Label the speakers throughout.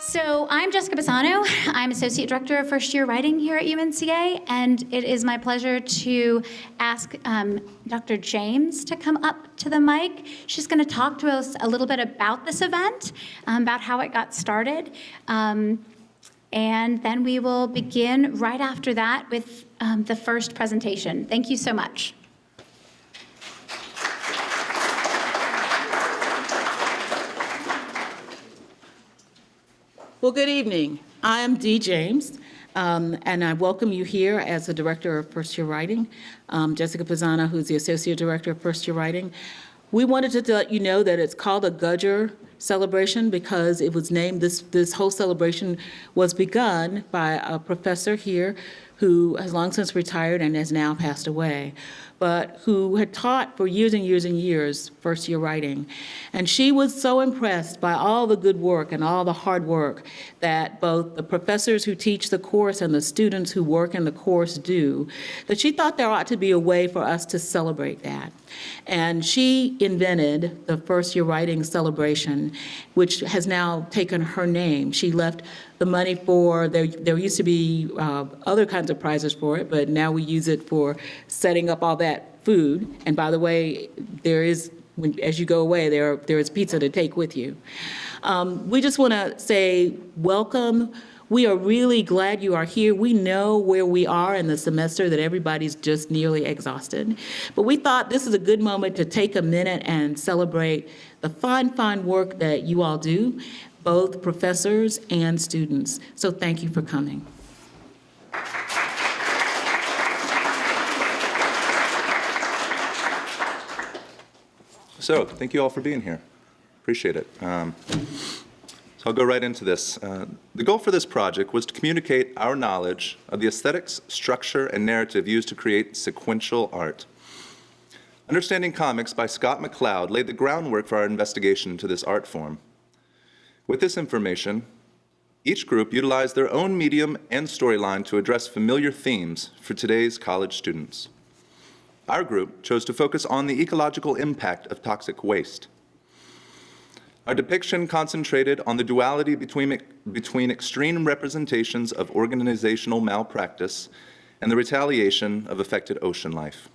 Speaker 1: So I'm Jessica Bassano. I'm Associate Director of First Year Writing here at UNCA, and it is my pleasure to ask Dr. James to come up to the mic. She's going to talk to us a little bit about this event, about how it got started, and then we will begin right after that with the first presentation. Thank you so much.
Speaker 2: Well, good evening. I am Dee James, and I welcome you here as the Director of First Year Writing. Jessica Pizzana, who's the Associate Director of First Year Writing. We wanted to let you know that it's called a Gudger celebration because it was named, this whole celebration was begun by a professor here who has long since retired and has now passed away, but who had taught for years and years and years first year writing. And she was so impressed by all the good work and all the hard work that both the professors who teach the course and the students who work in the course do, that she thought there ought to be a way for us to celebrate that. And she invented the First Year Writing celebration, which has now taken her name. She left the money for, there used to be other kinds of prizes for it, but now we use it for setting up all that food. And by the way, there is, as you go away, there is pizza to take with you. We just want to say welcome. We are really glad you are here. We know where we are in the semester, that everybody's just nearly exhausted. But we thought this is a good moment to take a minute and celebrate the fine work that you all do, both professors and students. So thank you for coming.
Speaker 3: So thank you all for being here. Appreciate it. So I'll go right into this. The goal for this project was to communicate our knowledge of the aesthetics, structure, and narrative used to create sequential art. Understanding Comics by Scott McCloud laid the groundwork for our investigation into this art form. With this information, each group utilized their own medium and storyline to address familiar themes for today's college students. Our group chose to focus on the ecological impact of toxic waste. Our depiction concentrated on the duality between extreme representations of organizational malpractice and the retaliation of affected ocean life.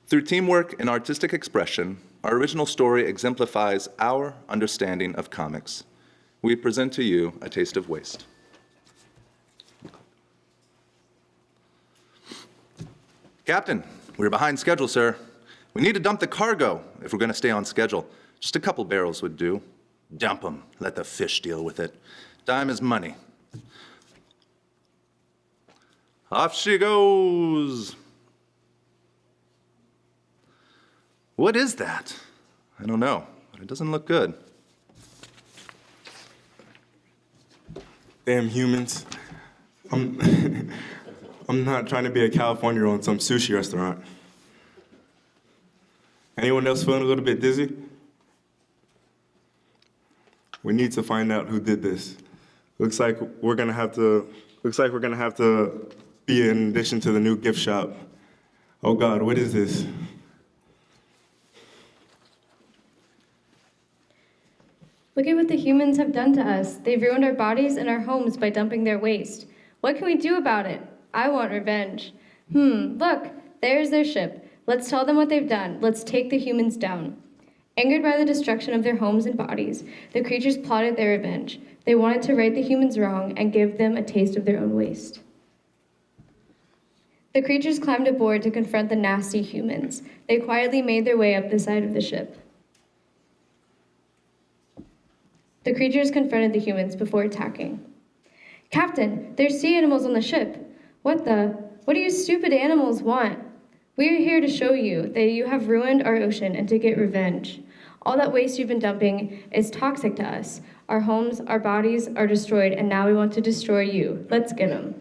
Speaker 3: Through teamwork and artistic expression, our original story exemplifies our understanding of comics. We present to you A Taste of Waste. Captain, we're behind schedule, sir. We need to dump the cargo if we're going to stay on schedule. Just a couple barrels would do. Dump them. Let the fish deal with it. Time is money. Off she goes. What is that? I don't know, but it doesn't look good.
Speaker 4: Damn humans. I'm not trying to be a California roll in some sushi restaurant. Anyone else feeling a little bit dizzy? We need to find out who did this. Looks like we're gonna have to be in addition to the new gift shop. Oh God, what is this?
Speaker 5: Look at what the humans have done to us. They've ruined our bodies and our homes by dumping their waste. What can we do about it? I want revenge. Look, there's their ship. Let's tell them what they've done. Let's take the humans down. Angered by the destruction of their homes and bodies, the creatures plotted their revenge. They wanted to right the humans' wrong and give them a taste of their own waste. The creatures climbed aboard to confront the nasty humans. They quietly made their way up the side of the ship. The creatures confronted the humans before attacking. Captain, there's sea animals on the ship. What do you stupid animals want? We are here to show you that you have ruined our ocean and to get revenge. All that waste you've been dumping is toxic to us. Our homes, our bodies are destroyed, and now we want to destroy you. Let's get them.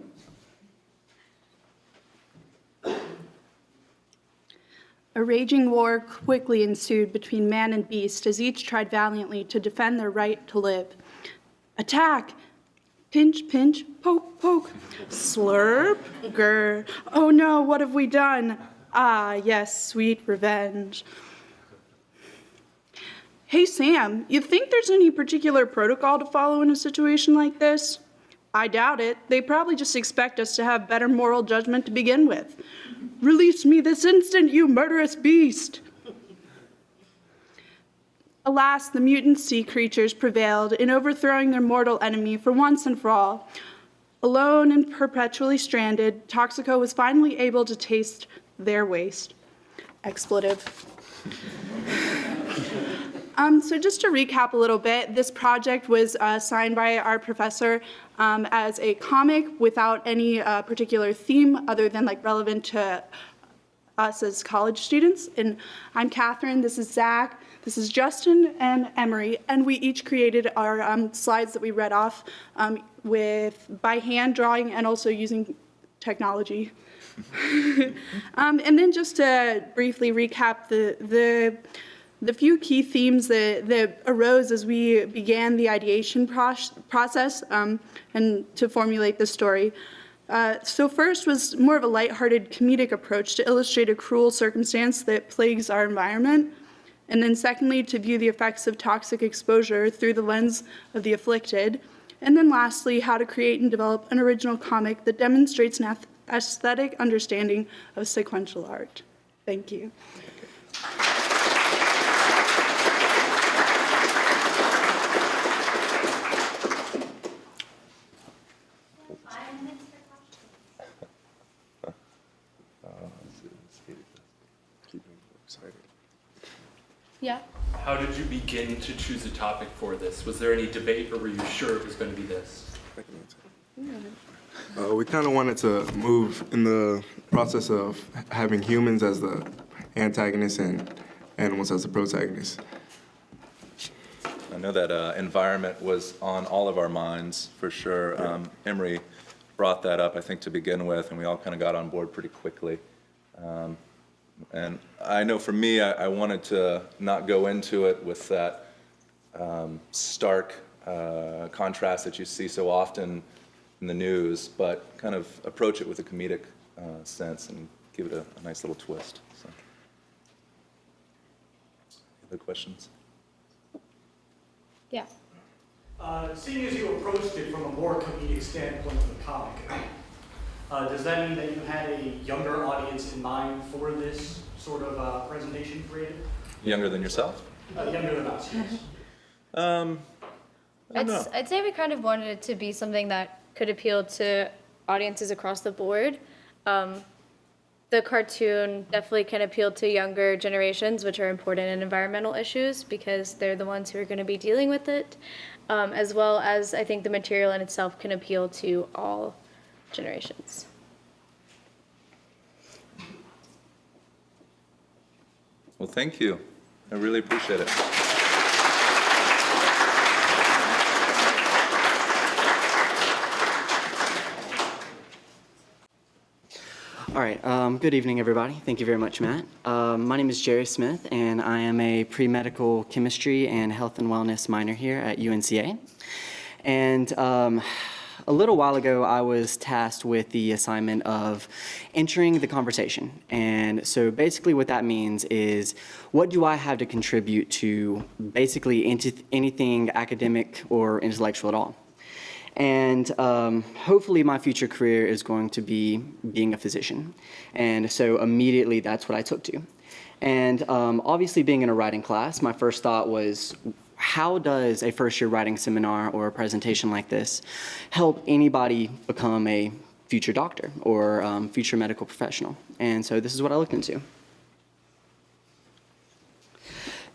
Speaker 6: A raging war quickly ensued between man and beast as each tried valiantly to defend their right to live. Attack! Pinch, pinch, poke, poke. Slurp, grr. Oh no, what have we done? Ah, yes, sweet revenge. Hey, Sam, you think there's any particular protocol to follow in a situation like this? I doubt it. They probably just expect us to have better moral judgment to begin with. Release me this instant, you murderous beast! Alas, the mutant sea creatures prevailed in overthrowing their mortal enemy for once and for all. Alone and perpetually stranded, Toxico was finally able to taste their waste. Expletive. So just to recap a little bit, this project was signed by our professor as a comic without any particular theme other than like relevant to us as college students. And I'm Catherine, this is Zach, this is Justin and Emery, and we each created our slides that we read off by hand drawing and also using technology. And then just to briefly recap the few key themes that arose as we began the ideation process and to formulate the story. So first was more of a lighthearted comedic approach to illustrate a cruel circumstance that plagues our environment. And then secondly, to view the effects of toxic exposure through the lens of the afflicted. And then lastly, how to create and develop an original comic that demonstrates an aesthetic understanding of sequential art. Thank you.
Speaker 5: Yeah.
Speaker 7: How did you begin to choose a topic for this? Was there any debate, or were you sure it was going to be this?
Speaker 4: We kind of wanted to move in the process of having humans as the antagonists and animals as the protagonists.
Speaker 3: I know that environment was on all of our minds, for sure. Emery brought that up, I think, to begin with, and we all kind of got on board pretty quickly. And I know for me, I wanted to not go into it with that stark contrast that you see so often in the news, but kind of approach it with a comedic sense and give it a nice little twist. So. Other questions?
Speaker 5: Yeah.
Speaker 8: Seeing as you approached it from a more comedic standpoint of the comic, does that mean that you had a younger audience in mind for this sort of presentation created?
Speaker 3: Younger than yourself?
Speaker 8: Younger than us, yes.
Speaker 3: I don't know.
Speaker 5: I'd say we kind of wanted it to be something that could appeal to audiences across the board. The cartoon definitely can appeal to younger generations, which are important in environmental issues because they're the ones who are going to be dealing with it, as well as I think the material in itself can appeal to all generations.
Speaker 3: Well, thank you. I really appreciate it.
Speaker 9: All right, good evening, everybody. Thank you very much, Matt. My name is Jerry Smith, and I am a pre-medical chemistry and health and wellness minor here at UNCA. And a little while ago, I was tasked with the assignment of entering the conversation. And so basically what that means is, what do I have to contribute to basically anything academic or intellectual at all? And hopefully my future career is going to be being a physician. And so immediately that's what I took to. And obviously being in a writing class, my first thought was, how does a first-year writing seminar or a presentation like this help anybody become a future doctor or future medical professional? And so this is what I looked into.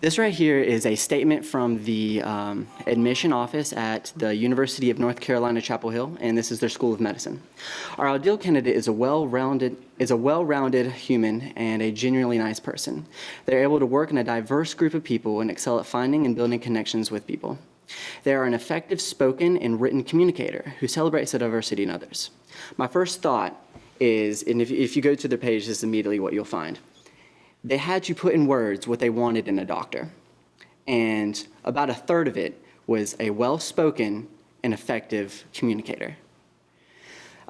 Speaker 9: This right here is a statement from the admission office at the University of North Carolina, Chapel Hill, and this is their School of Medicine. Our ideal candidate is a well-rounded human and a genuinely nice person. They're able to work in a diverse group of people and excel at finding and building connections with people. They are an effective spoken and written communicator who celebrates the diversity in others. My first thought is, and if you go to their page, this is immediately what you'll find. They had you put in words what they wanted in a doctor. And about a third of it was a well-spoken and effective communicator.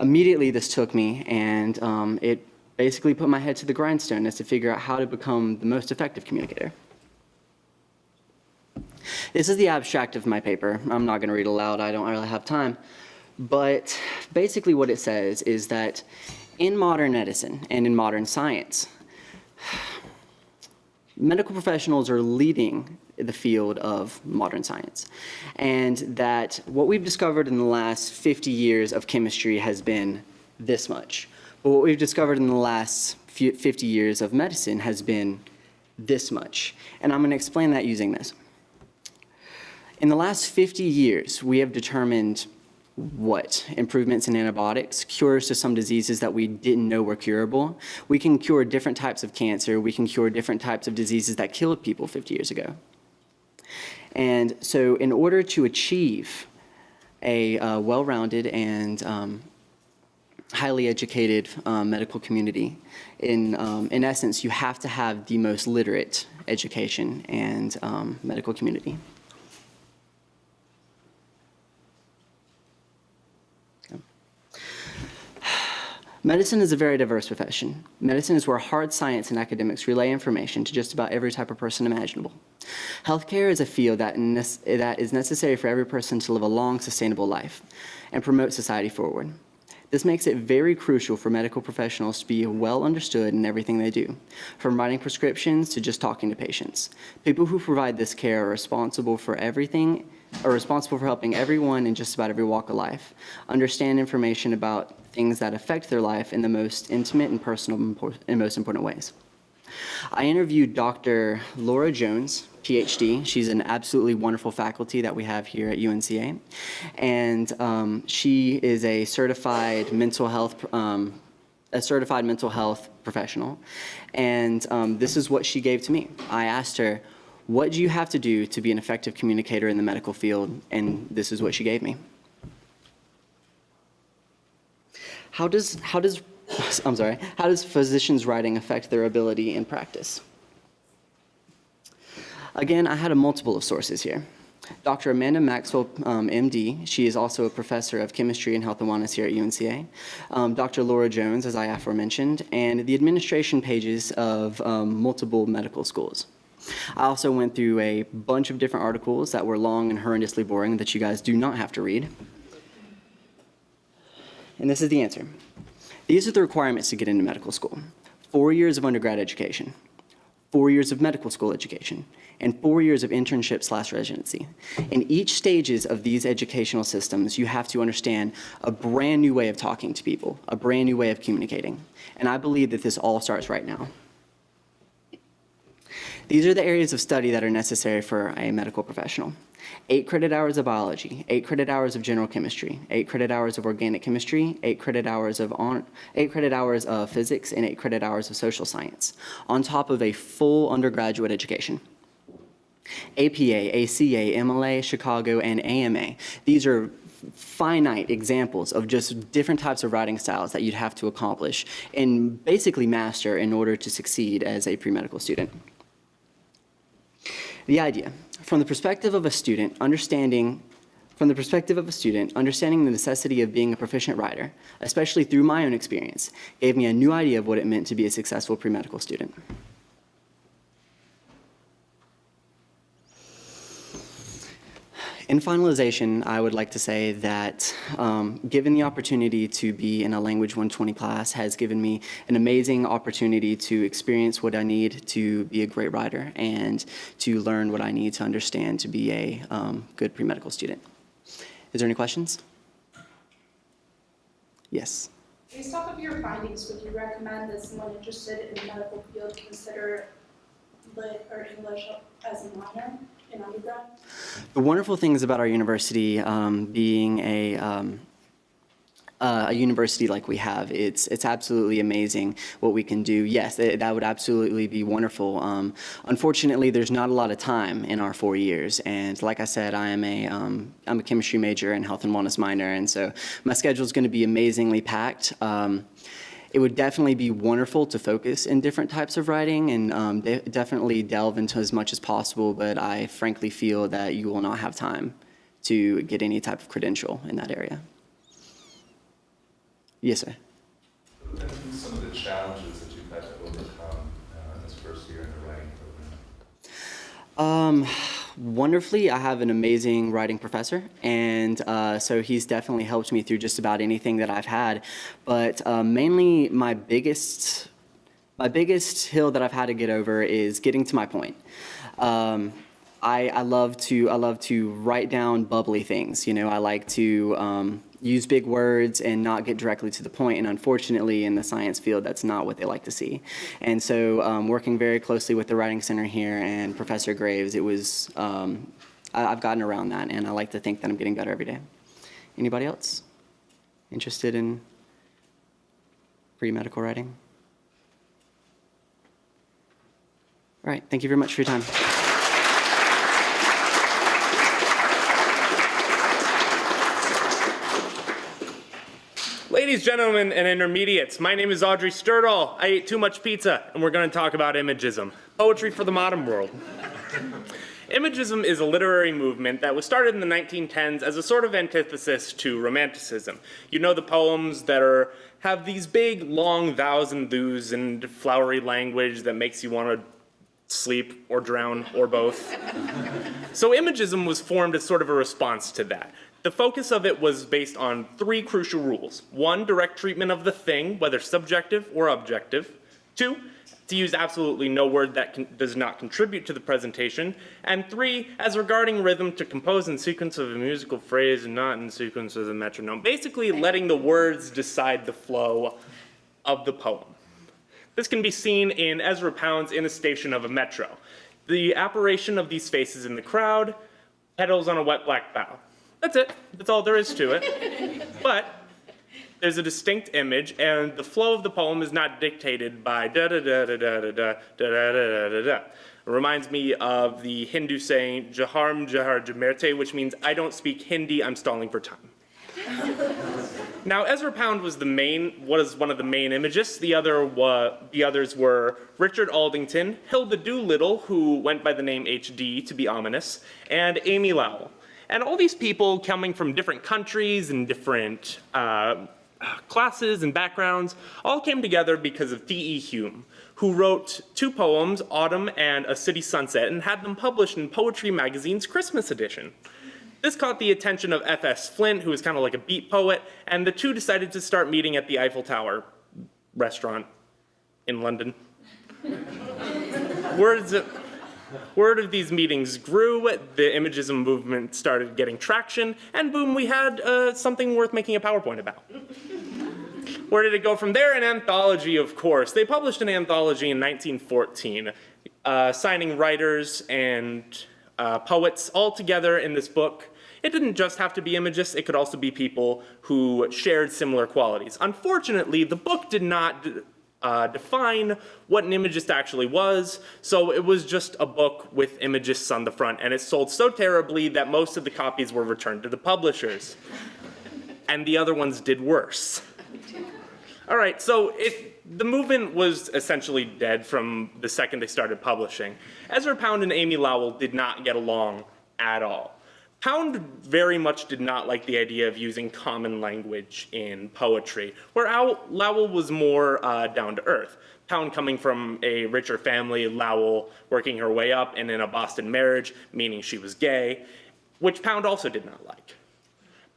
Speaker 9: Immediately this took me, and it basically put my head to the grindstone as to figure out how to become the most effective communicator. This is the abstract of my paper. I'm not going to read it aloud. I don't really have time. But basically what it says is that in modern medicine and in modern science, medical professionals are leading the field of modern science. And that what we've discovered in the last 50 years of chemistry has been this much. But what we've discovered in the last 50 years of medicine has been this much. And I'm going to explain that using this. In the last 50 years, we have determined what? Improvements in antibiotics, cures to some diseases that we didn't know were curable. We can cure different types of cancer. We can cure different types of diseases that killed people 50 years ago. And so in order to achieve a well-rounded and highly educated medical community, in essence, you have to have the most literate education and medical community. Medicine is a very diverse profession. Medicine is where hard science and academics relay information to just about every type of person imaginable. Healthcare is a field that is necessary for every person to live a long, sustainable life and promote society forward. This makes it very crucial for medical professionals to be well understood in everything they do, from writing prescriptions to just talking to patients. People who provide this care are responsible for helping everyone in just about every walk of life understand information about things that affect their life in the most intimate and personal and most important ways. I interviewed Dr. Laura Jones, PhD. She's an absolutely wonderful faculty that we have here at UNCA. And she is a certified mental health professional. And this is what she gave to me. I asked her, what do you have to do to be an effective communicator in the medical field? And this is what she gave me. How does physicians' writing affect their ability in practice? Again, I had a multiple of sources here. Dr. Amanda Maxwell, MD, she is also a professor of chemistry and health and wellness here at UNCA. Dr. Laura Jones, as I aforementioned, and the administration pages of multiple medical schools. I also went through a bunch of different articles that were long and horrendously boring that you guys do not have to read. And this is the answer. These are the requirements to get into medical school. 4 years of undergrad education, 4 years of medical school education, and 4 years of internship/residency. In each stages of these educational systems, you have to understand a brand new way of talking to people, a brand new way of communicating. And I believe that this all starts right now. These are the areas of study that are necessary for a medical professional. 8 credit hours of biology, 8 credit hours of general chemistry, 8 credit hours of organic chemistry, 8 credit hours of physics, and 8 credit hours of social science, on top of a full undergraduate education. APA, ACA, MLA, Chicago, and AMA. These are finite examples of just different types of writing styles that you'd have to accomplish and basically master in order to succeed as a pre-medical student. The idea, from the perspective of a student, understanding the necessity of being a proficient writer, especially through my own experience, gave me a new idea of what it meant to be a successful pre-medical student. In finalization, I would like to say that given the opportunity to be in a Language 120 class has given me an amazing opportunity to experience what I need to be a great writer and to learn what I need to understand to be a good pre-medical student. Is there any questions? Yes.
Speaker 6: Based off of your findings, would you recommend that someone interested in the medical field consider Lit or English as a minor in undergrad?
Speaker 9: The wonderful things about our university being a university like we have, it's absolutely amazing what we can do. Yes, that would absolutely be wonderful. Unfortunately, there's not a lot of time in our 4 years, and like I said, I'm a chemistry major and health and wellness minor, and so my schedule is going to be amazingly packed. It would definitely be wonderful to focus in different types of writing and definitely delve into as much as possible, but I frankly feel that you will not have time to get any type of credential in that area. Yes, sir.
Speaker 3: What have been some of the challenges that you've had to overcome in this first year in the writing program?
Speaker 9: wonderfully, I have an amazing writing professor, and so he's definitely helped me through just about anything that I've had. But mainly, my biggest hill that I've had to get over is getting to my point. I love to write down bubbly things. You know, I like to use big words and not get directly to the point. And unfortunately, in the science field, that's not what they like to see. And so, working very closely with the Writing Center here and Professor Graves, it was I've gotten around that, and I like to think that I'm getting better every day. Anybody else interested in pre-medical writing? All right, thank you very much for your time.
Speaker 10: Ladies, gentlemen, and intermediates, my name is Audrey Sturdal. I ate too much pizza, and we're going to talk about Imagism, poetry for the modern world. Imagism is a literary movement that was started in the 1910s as a sort of antithesis to Romanticism. You know, the poems that have these big, long thous and thous and flowery language that makes you want to sleep or drown or both. So Imagism was formed as sort of a response to that. The focus of it was based on 3 crucial rules. 1, direct treatment of the thing, whether subjective or objective. 2, to use absolutely no word that does not contribute to the presentation. And 3, as regarding rhythm, to compose in sequence of a musical phrase and not in sequence of the metronome. Basically letting the words decide the flow of the poem. This can be seen in Ezra Pound's In a Station of a Metro. The apparition of these faces in the crowd, petals on a wet black bough. That's it. That's all there is to it. But there's a distinct image, and the flow of the poem is not dictated by da-da-da-da-da-da-da, da-da-da-da-da-da. It reminds me of the Hindu saying, Jaharm Jahar Jamerte, which means, I don't speak Hindi, I'm stalling for time. Now, Ezra Pound was one of the main imagists. The others were Richard Aldington, Hilda Doolittle, who went by the name HD to be ominous, and Amy Lowell. And all these people coming from different countries and different classes and backgrounds all came together because of T.E. Hume, who wrote 2 poems, Autumn and A City Sunset, and had them published in Poetry Magazine's Christmas edition. This caught the attention of F.S. Flint, who was kind of like a beat poet, and the 2 decided to start meeting at the Eiffel Tower restaurant in London. Word of these meetings grew, the Imagism movement started getting traction, and boom, we had something worth making a PowerPoint about. Where did it go from there? An anthology, of course. They published an anthology in 1914, signing writers and poets all together in this book. It didn't just have to be imagists, it could also be people who shared similar qualities. Unfortunately, the book did not define what an imagist actually was, so it was just a book with imagists on the front, and it sold so terribly that most of the copies were returned to the publishers. And the other ones did worse. All right, so the movement was essentially dead from the second they started publishing. Ezra Pound and Amy Lowell did not get along at all. Pound very much did not like the idea of using common language in poetry, where Lowell was more down to earth. Pound coming from a richer family, Lowell working her way up and in a Boston marriage, meaning she was gay, which Pound also did not like.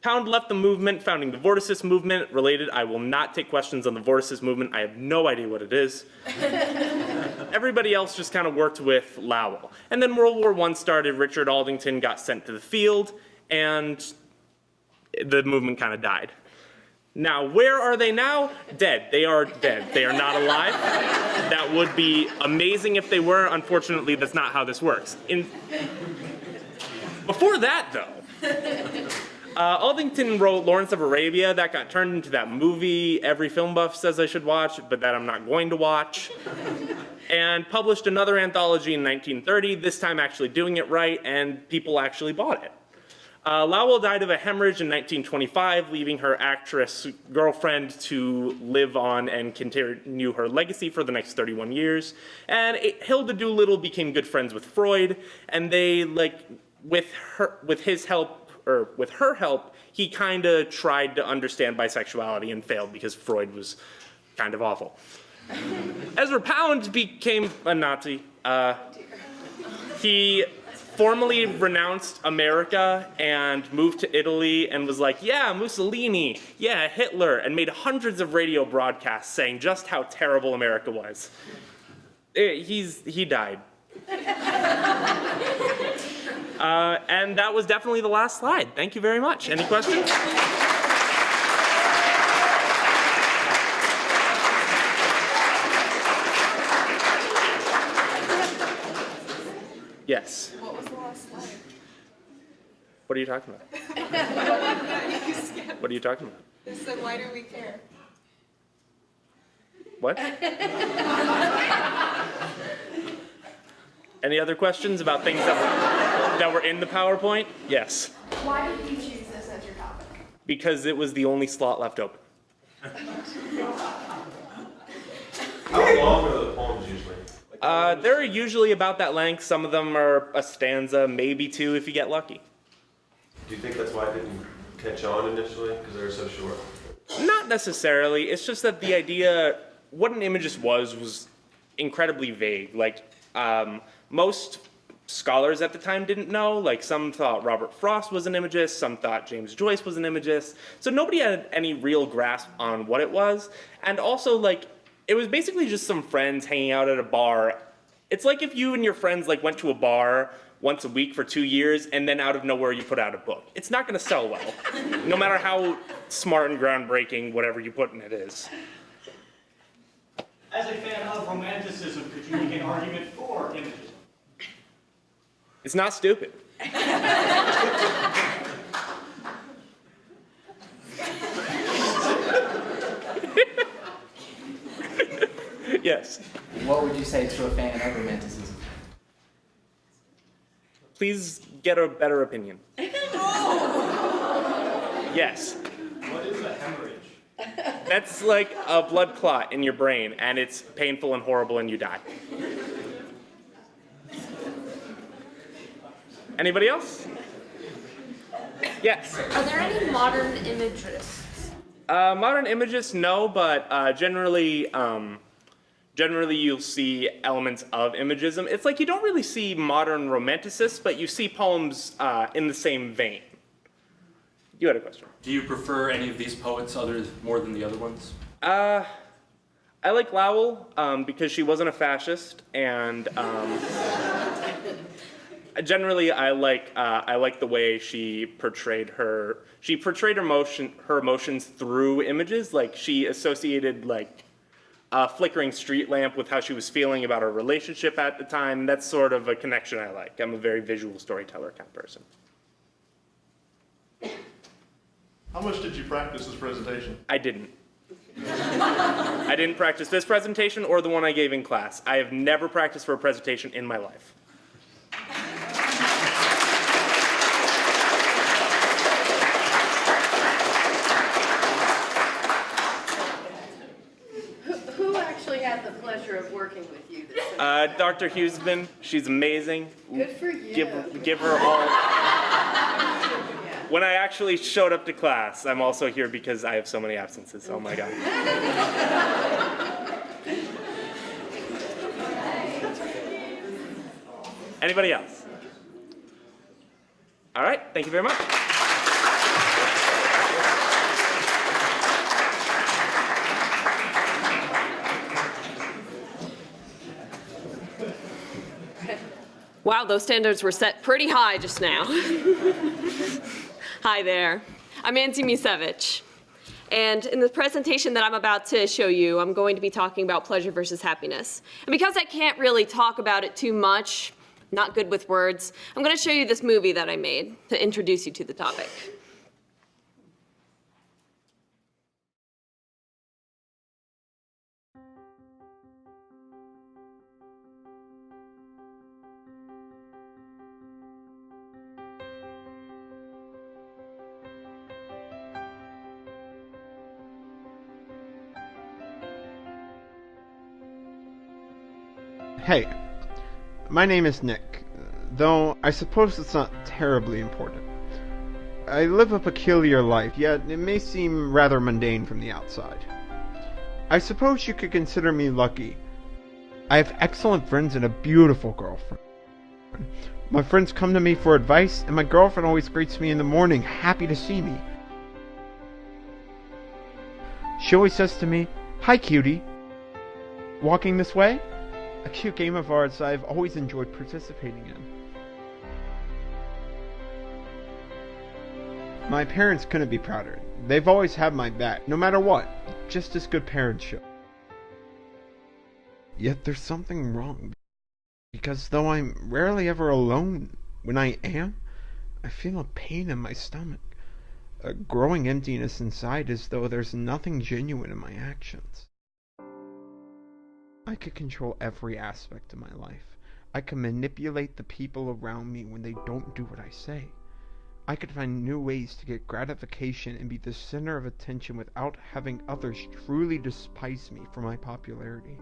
Speaker 10: Pound left the movement, founding the Vorticist movement. Related, I will not take questions on the Vorticist movement. I have no idea what it is. Everybody else just kind of worked with Lowell. And then World War I started, Richard Aldington got sent to the field, and the movement kind of died. Now, where are they now? Dead. They are dead. They are not alive. That would be amazing if they were. Unfortunately, that's not how this works. Before that, though, Aldington wrote Lawrence of Arabia. That got turned into that movie every film buff says I should watch, but that I'm not going to watch. And published another anthology in 1930, this time actually doing it right, and people actually bought it. Lowell died of a hemorrhage in 1925, leaving her actress girlfriend to live on and continue her legacy for the next 31 years. And Hilda Doolittle became good friends with Freud, and they, with her help, he kind of tried to understand bisexuality and failed because Freud was kind of awful. Ezra Pound became a Nazi. He formally renounced America and moved to Italy and was like, yeah, Mussolini, yeah, Hitler, and made hundreds of radio broadcasts saying just how terrible America was. He died. And that was definitely the last slide. Thank you very much. Any questions? Yes.
Speaker 11: What was the last slide?
Speaker 10: What are you talking about? What are you talking about?
Speaker 11: It said, why do we care?
Speaker 10: What? Any other questions about things that were in the PowerPoint? Yes.
Speaker 11: Why did you choose this as your topic?
Speaker 10: Because it was the only slot left open.
Speaker 12: How long are the poems usually?
Speaker 10: They're usually about that length. Some of them are a stanza, maybe two if you get lucky.
Speaker 12: Do you think that's why it didn't catch on initially? Because they were so short?
Speaker 10: Not necessarily. It's just that the idea, what an imagist was incredibly vague. Like, most scholars at the time didn't know. Like, some thought Robert Frost was an imagist, some thought James Joyce was an imagist. So nobody had any real grasp on what it was. And also, like, it was basically just some friends hanging out at a bar. It's like if you and your friends like went to a bar once a week for 2 years and then out of nowhere you put out a book. It's not going to sell well, no matter how smart and groundbreaking whatever you put in it is.
Speaker 8: As a fan of romanticism, could you make an argument for imagism?
Speaker 10: It's not stupid. Yes.
Speaker 13: What would you say to a fan of romanticism?
Speaker 10: Please get a better opinion. Yes.
Speaker 8: What is a hemorrhage?
Speaker 10: That's like a blood clot in your brain, and it's painful and horrible, and you die. Anybody else? Yes.
Speaker 11: Are there any modern imagists?
Speaker 10: Modern imagists, no, but generally you'll see elements of imagism. It's like you don't really see modern romanticists, but you see poems in the same vein. You had a question.
Speaker 7: Do you prefer any of these poets more than the other ones?
Speaker 10: I like Lowell because she wasn't a fascist, and generally I like the way she portrayed her emotions through images. Like, she associated like a flickering street lamp with how she was feeling about her relationship at the time. That's sort of a connection I like. I'm a very visual storyteller kind of person.
Speaker 12: How much did you practice this presentation?
Speaker 10: I didn't. I didn't practice this presentation or the one I gave in class. I have never practiced for a presentation in my life.
Speaker 11: Who actually had the pleasure of working with you this
Speaker 10: Dr. Hughesman, she's amazing.
Speaker 11: Good for you.
Speaker 10: Give her all. When I actually showed up to class, I'm also here because I have so many absences. Oh my God. Anybody else? All right, thank you very much.
Speaker 14: Wow, those standards were set pretty high just now. Hi there, I'm Nancy Musevich. And in the presentation that I'm about to show you, I'm going to be talking about pleasure versus happiness. And because I can't really talk about it too much, not good with words, I'm going to show you this movie that I made to introduce you to the topic.
Speaker 15: Hey, my name is Nick, though I suppose it's not terribly important. I live a peculiar life, yet it may seem rather mundane from the outside. I suppose you could consider me lucky. I have excellent friends and a beautiful girlfriend. My friends come to me for advice, and my girlfriend always greets me in the morning, happy to see me. She always says to me, "Hi, cutie. Walking this way?" A cute game of ours I've always enjoyed participating in. My parents couldn't be prouder. They've always had my back, no matter what, just as good parents should. Yet there's something wrong, because though I'm rarely ever alone, when I am, I feel a pain in my stomach, a growing emptiness inside as though there's nothing genuine in my actions. I could control every aspect of my life. I could manipulate the people around me when they don't do what I say. I could find new ways to get gratification and be the center of attention without having others truly despise me for my popularity.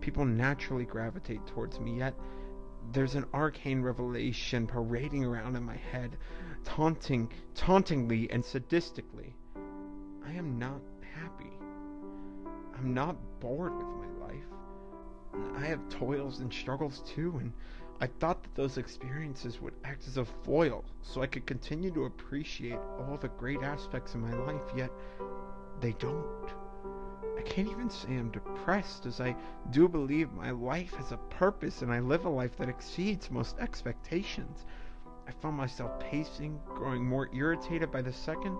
Speaker 15: People naturally gravitate towards me, yet there's an arcane revelation parading around in my head, tauntingly and sadistically. I am not happy. I'm not bored with my life. I have toils and struggles too, and I thought that those experiences would act as a foil so I could continue to appreciate all the great aspects of my life, yet they don't. I can't even say I'm depressed, as I do believe my life has a purpose and I live a life that exceeds most expectations. I found myself pacing, growing more irritated by the second.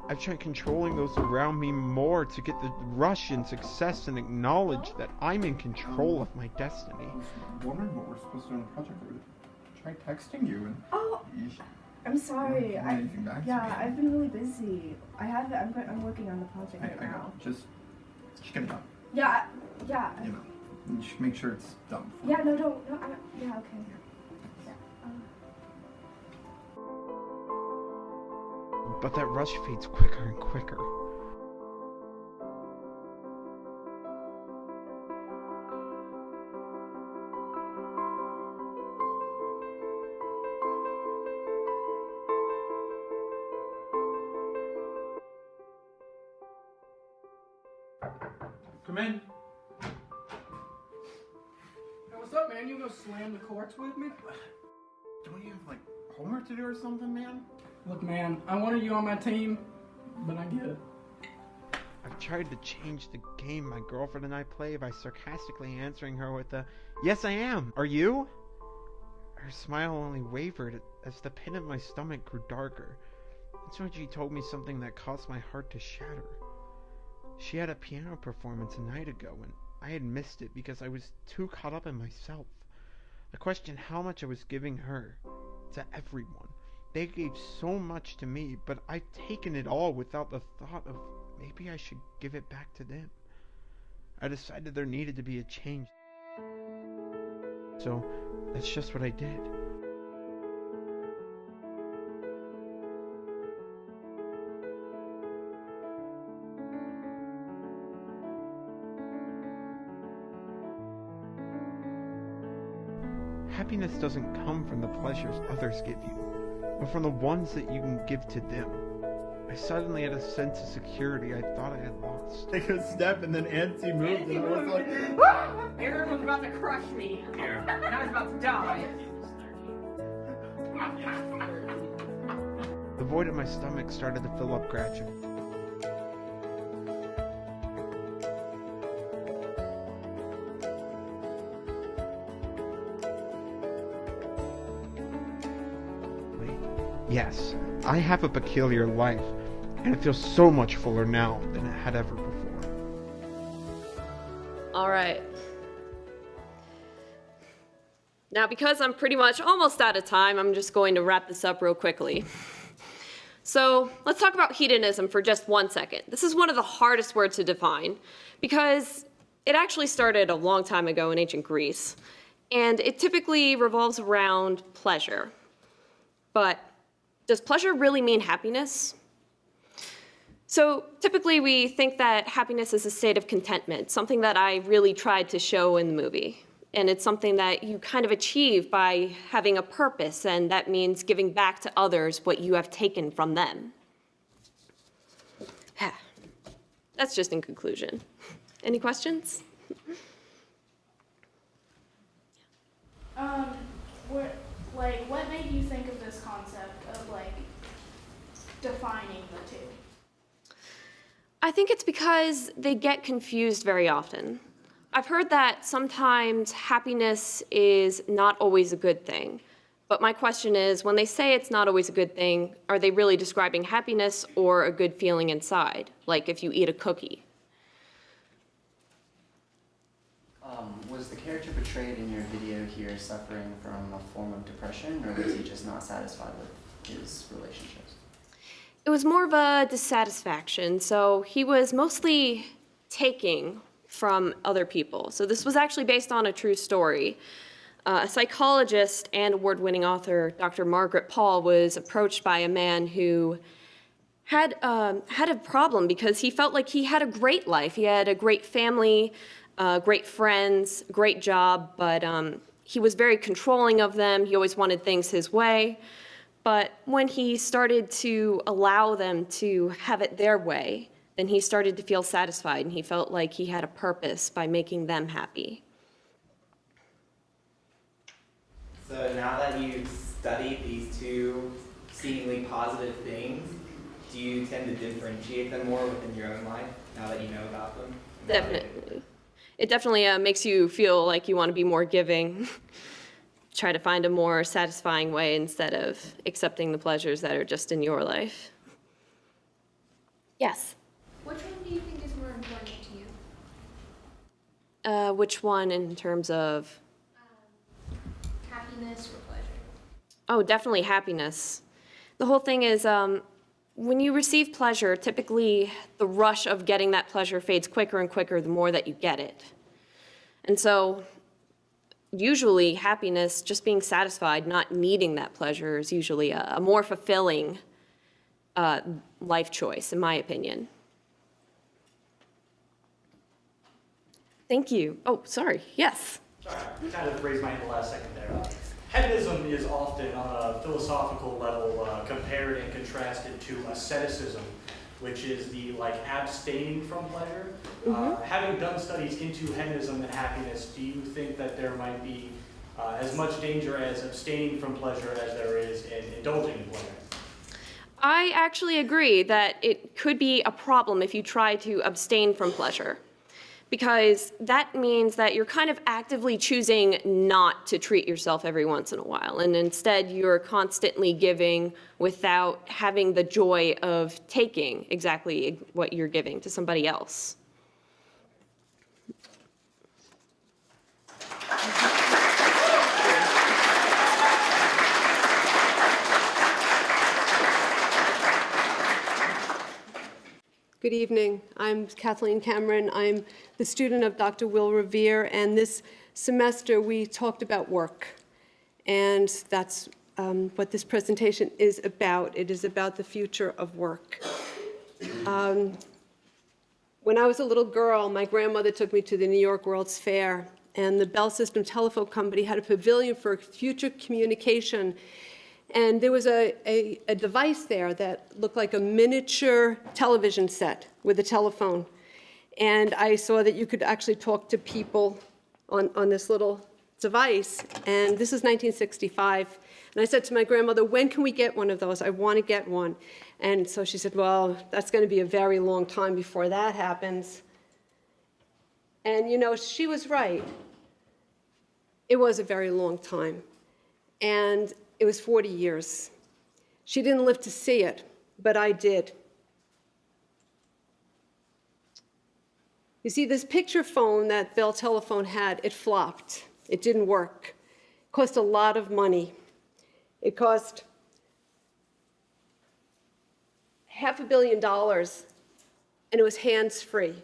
Speaker 15: I've tried controlling those around me more to get the rush and success and acknowledge that I'm in control of my destiny.
Speaker 16: I was wondering what we're supposed to do on the project. I tried texting you and...
Speaker 17: Oh, I'm sorry.
Speaker 16: you haven't anything back to me.
Speaker 17: I've been really busy. I'm working on the project right
Speaker 16: I
Speaker 17: now.
Speaker 16: know. Just get it done.
Speaker 17: Yeah.
Speaker 16: You know, you should make sure it's done.
Speaker 17: Yeah, no, don't. No, yeah, okay. Yeah.
Speaker 15: But that rush fades quicker and quicker.
Speaker 16: Come in. Hey, what's up, man? You gonna slam the courts with me? Don't you have, like, homework to do or something, man?
Speaker 18: Look, man, I wanted you on my team, but I get it.
Speaker 15: I've tried to change the game my girlfriend and I play by sarcastically answering her with a, "Yes, I am. Are you?" Her smile only wavered as the pit of my stomach grew darker. That's when she told me something that caused my heart to shatter. She had a piano performance a night ago, and I had missed it because I was too caught up in myself. I questioned how much I was giving her, to everyone. They gave so much to me, but I've taken it all without the thought of maybe I should give it back to them. I decided there needed to be a change. So that's just what I did. Happiness doesn't come from the pleasures others give you, but from the ones that you can give to them. I suddenly had a sense of security I thought I had lost.
Speaker 16: Take a step and then Nancy moved and I was like,
Speaker 11: Aaron was about to crush me. And I was about to die.
Speaker 15: The void in my stomach started to fill up gradually. Yes, I have a peculiar life, and it feels so much fuller now than it had ever before.
Speaker 14: All right. Now, because I'm pretty much almost out of time, I'm just going to wrap this up real quickly. So let's talk about hedonism for just 1 second. This is one of the hardest words to define because it actually started a long time ago in ancient Greece, and it typically revolves around pleasure. But does pleasure really mean happiness? So typically we think that happiness is a state of contentment, something that I really tried to show in the movie. And it's something that you kind of achieve by having a purpose, and that means giving back to others what you have taken from them. That's just in conclusion. Any questions?
Speaker 19: Like, what made you think of this concept of, like, defining the two?
Speaker 14: I think it's because they get confused very often. I've heard that sometimes happiness is not always a good thing. But my question is, when they say it's not always a good thing, are they really describing happiness or a good feeling inside? Like if you eat a cookie.
Speaker 13: Was the character portrayed in your video here suffering from a form of depression, or was he just not satisfied with his relationships?
Speaker 14: It was more of a dissatisfaction. So he was mostly taking from other people. So this was actually based on a true story. A psychologist and award-winning author, Dr. Margaret Paul, was approached by a man who had a problem because he felt like he had a great life. He had a great family, great friends, great job, but he was very controlling of them. He always wanted things his way. But when he started to allow them to have it their way, then he started to feel satisfied, and he felt like he had a purpose by making them happy.
Speaker 13: So now that you've studied these two seemingly positive things, do you tend to differentiate them more within your own life now that you know about them?
Speaker 14: Definitely. It definitely makes you feel like you want to be more giving. Try to find a more satisfying way instead of accepting the pleasures that are just in your life. Yes?
Speaker 19: Which one do you think is more important to you?
Speaker 14: Which one in terms of?
Speaker 19: Happiness or pleasure?
Speaker 14: Oh, definitely happiness. The whole thing is, when you receive pleasure, typically the rush of getting that pleasure fades quicker and quicker the more that you get it. And so usually happiness, just being satisfied, not needing that pleasure, is usually a more fulfilling life choice, in my opinion. Thank you. Oh, sorry. Yes.
Speaker 8: Sorry, I kind of raised my hand the last second there. Hedonism is often, on a philosophical level, compared and contrasted to asceticism, which is the abstaining from pleasure. Having done studies into hedonism and happiness, do you think that there might be as much danger as abstaining from pleasure as there is in indulging in pleasure?
Speaker 14: I actually agree that it could be a problem if you try to abstain from pleasure, because that means that you're kind of actively choosing not to treat yourself every once in a while, and instead you're constantly giving without having the joy of taking exactly what you're giving to somebody else.
Speaker 20: Good evening. I'm Kathleen Cameron. I'm the student of Dr. Will Revere, and this semester we talked about work. And that's what this presentation is about. It is about the future of work. When I was a little girl, my grandmother took me to the New York World's Fair, and the Bell System Telephone Company had a pavilion for future communication. And there was a device there that looked like a miniature television set with a telephone. And I saw that you could actually talk to people on this little device. And this is 1965. And I said to my grandmother, when can we get one of those? I want to get one. And so she said, well, that's going to be a very long time before that happens. And, you know, she was right. It was a very long time. And it was 40 years. She didn't live to see it, but I did. You see, this picture phone that Bell Telephone had, it flopped. It didn't work. It cost a lot of money. It cost $500 million, and it was hands-free.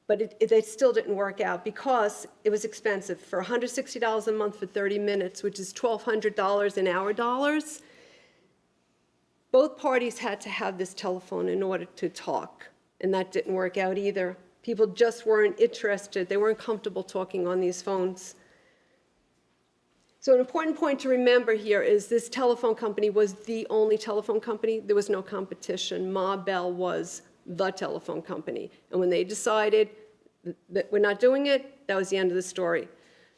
Speaker 20: But it still didn't work out because it was expensive. For $160 a month for 30 minutes, which is $1,200 in our dollars, both parties had to have this telephone in order to talk, and that didn't work out either. People just weren't interested. They weren't comfortable talking on these phones. So an important point to remember here is this telephone company was the only telephone company. There was no competition. Ma Bell was the telephone company. And when they decided that we're not doing it, that was the end of the story.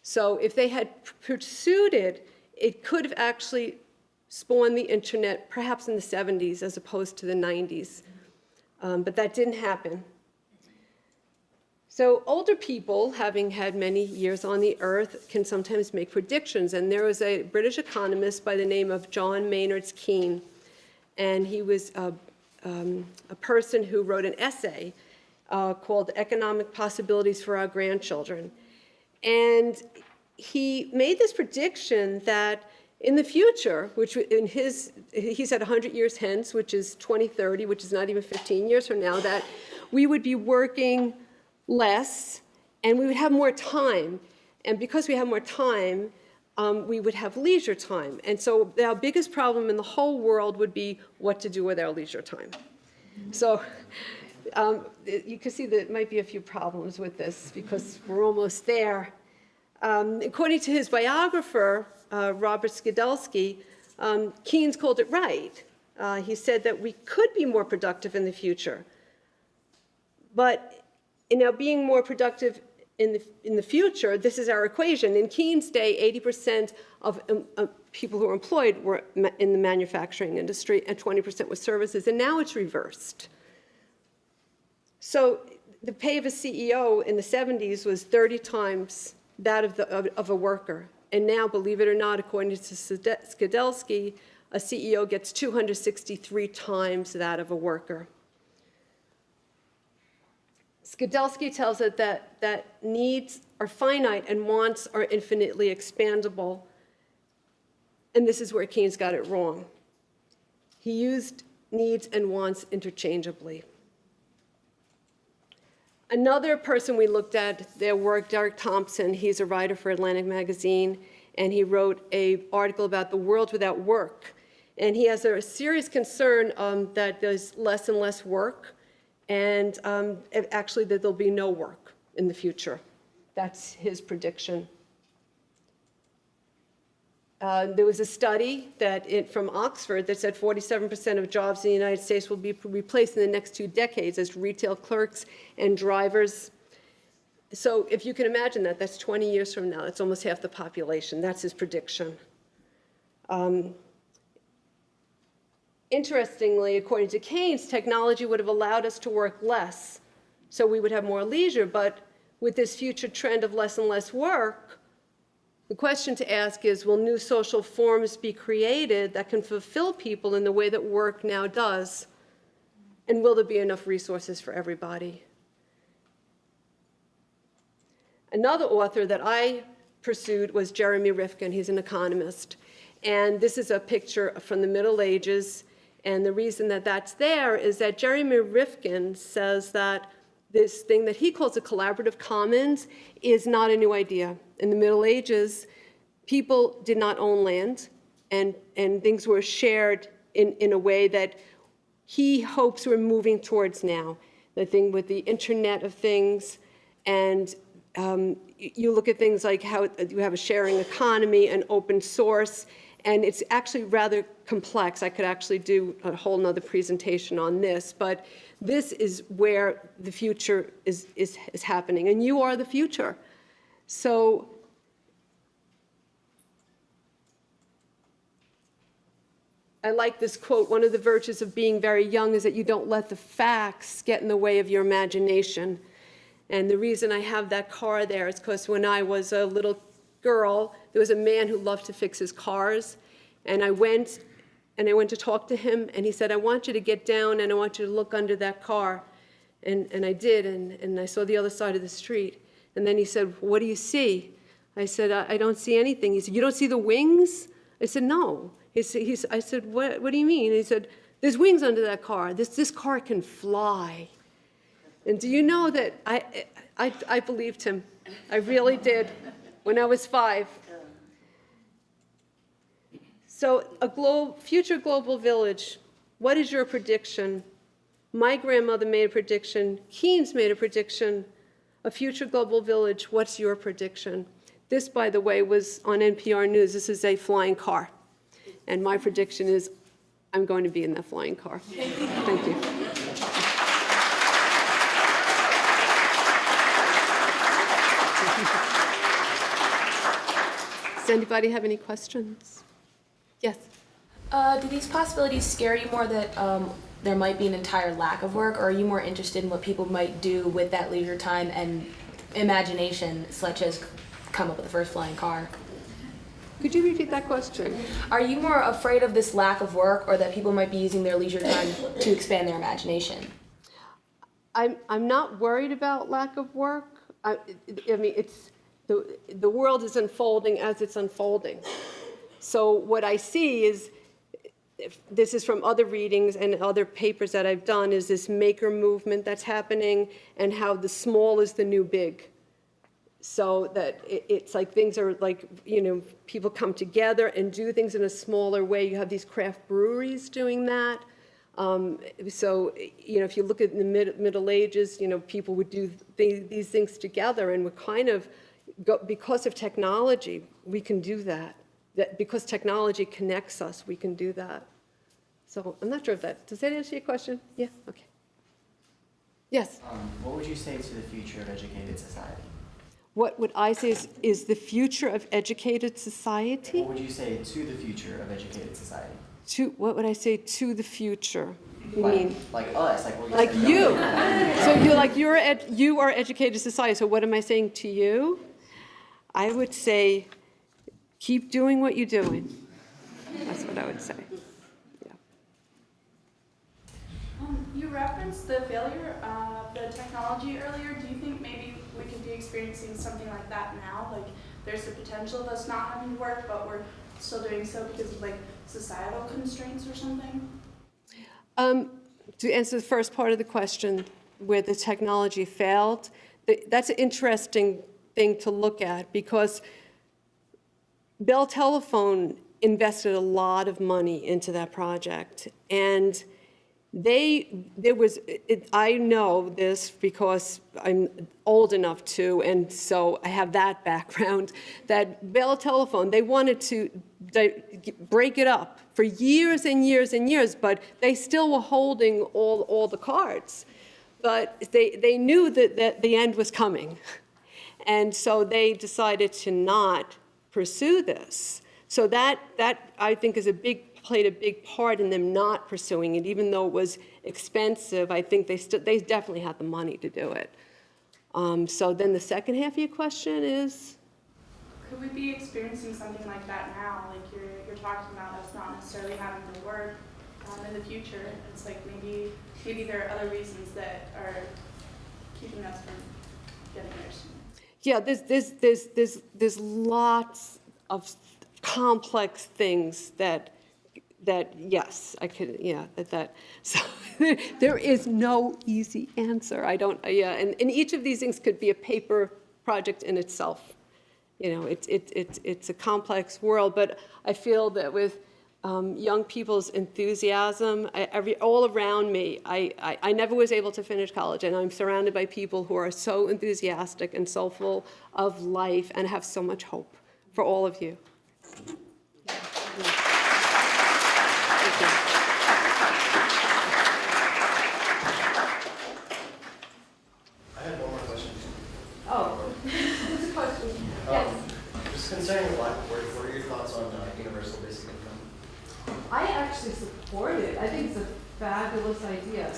Speaker 20: So if they had pursued it it could have actually spawned the internet perhaps in the 70s as opposed to the 90s. But that didn't happen. So older people, having had many years on the earth, can sometimes make predictions. And there was a British economist by the name of John Maynard Keynes, and he was a person who wrote an essay called Economic Possibilities for Our Grandchildren. And he made this prediction that in the future, which he said 100 years hence, which is 2030, which is not even 15 years from now, that we would be working less and we would have more time. And because we have more time, we would have leisure time. And so our biggest problem in the whole world would be what to do with our leisure time. So you can see there might be a few problems with this because we're almost there. According to his biographer, Robert Skidelsky, Keynes called it right. He said that we could be more productive in the future. But in our being more productive in the future, this is our equation. In Keynes' day, 80% of people who were employed were in the manufacturing industry and 20% was services, and now it's reversed. So the pay of a CEO in the 70s was 30 times that of a worker. And now, believe it or not, according to Skidelsky, a CEO gets 263 times that of a worker. Skidelsky tells us that needs are finite and wants are infinitely expandable. And this is where Keynes got it wrong. He used needs and wants interchangeably. Another person we looked at their work, Derek Thompson, he's a writer for Atlantic Magazine, and he wrote an article about the world without work. And he has a serious concern that there's less and less work, and actually that there'll be no work in the future. That's his prediction. There was a study from Oxford that said 47% of jobs in the United States will be replaced in the next 2 decades as retail clerks and drivers. So if you can imagine that, that's 20 years from now. That's almost half the population. That's his prediction. Interestingly, according to Keynes, technology would have allowed us to work less, so we would have more leisure. But with this future trend of less and less work, the question to ask is, will new social forms be created that can fulfill people in the way that work now does? And will there be enough resources for everybody? Another author that I pursued was Jeremy Rifkin. He's an economist. And this is a picture from the Middle Ages. And the reason that that's there is that Jeremy Rifkin says that this thing that he calls a collaborative commons is not a new idea. In the Middle Ages, people did not own land, and things were shared in a way that he hopes we're moving towards now. The thing with the Internet of Things, and you look at things like how you have a sharing economy and open source, and it's actually rather complex. I could actually do a whole nother presentation on this, but this is where the future is happening, and you are the future. So I like this quote. One of the virtues of being very young is that you don't let the facts get in the way of your imagination. And the reason I have that car there is because when I was a little girl, there was a man who loved to fix his cars. And I went to talk to him, and he said, I want you to get down and I want you to look under that car. And I did, and I saw the other side of the street. And then he said, what do you see? I said, I don't see anything. He said, you don't see the wings? I said, no. I said, what do you mean? He said, there's wings under that car. This car can fly. And do you know that I believed him? I really did when I was 5. So future global village, what is your prediction? My grandmother made a prediction. Keynes made a prediction. A future global village, what's your prediction? This, by the way, was on NPR News. This is a flying car. And my prediction is I'm going to be in that flying car. Thank you. Does anybody have any questions? Yes.
Speaker 21: Do these possibilities scare you more that there might be an entire lack of work, or are you more interested in what people might do with that leisure time and imagination, such as come up with the first flying car?
Speaker 20: Could you repeat that question?
Speaker 21: Are you more afraid of this lack of work, or that people might be using their leisure time to expand their imagination?
Speaker 20: I'm not worried about lack of work. I mean, it's the world is unfolding as it's unfolding. So what I see is, this is from other readings and other papers that I've done, is this maker movement that's happening, and how the small is the new big. So that it's like things are like, you know, people come together and do things in a smaller way. You have these craft breweries doing that. So, you know, if you look at the Middle Ages, you know, people would do these things together, and we're kind of, because of technology, we can do that. Because technology connects us, we can do that. So I'm not sure if does that answer your question? Yeah, okay. Yes?
Speaker 22: What would you say to the future of educated society?
Speaker 20: What would I say is the future of educated society?
Speaker 22: What would you say to the future of educated society?
Speaker 20: What would I say to the future? You
Speaker 22: like,
Speaker 20: mean?
Speaker 22: Like us, like what you
Speaker 20: Like
Speaker 22: said,
Speaker 20: you.
Speaker 22: young
Speaker 20: So you're like, you are educated society. So what am I saying to you? I would say, keep doing what you're doing. That's what I would say.
Speaker 19: You referenced the failure of the technology earlier. Do you think maybe we could be experiencing something like that now? Like there's the potential of us not having to work, but we're still doing so because of like societal constraints or something?
Speaker 20: To answer the first part of the question, where the technology failed, that's an interesting thing to look at, because Bell Telephone invested a lot of money into that project, and I know this because I'm old enough to, and so I have that background, that Bell Telephone, they wanted to break it up for years and years and years, but they still were holding all the cards. But they knew that the end was coming. And so they decided to not pursue this. So that I think played a big part in them not pursuing it, even though it was expensive. I think they definitely had the money to do it. So then the second half of your question is?
Speaker 19: Could we be experiencing something like that now? Like you're talking about us not necessarily having to work in the future. It's like maybe there are other reasons that are keeping us from getting there soon.
Speaker 20: Yeah, there's lots of complex things that yes, I could, yeah, so there is no easy answer. And each of these things could be a paper project in itself. You know, it's a complex world, but I feel that with young people's enthusiasm, all around me, I never was able to finish college, and I'm surrounded by people who are so enthusiastic and so full of life and have so much hope for all of you.
Speaker 22: I had one more question.
Speaker 20: Oh, what's the question? Yes.
Speaker 22: Just concerning the lack of work, what are your thoughts on universal basic income?
Speaker 20: I actually support it. I think it's a fabulous idea.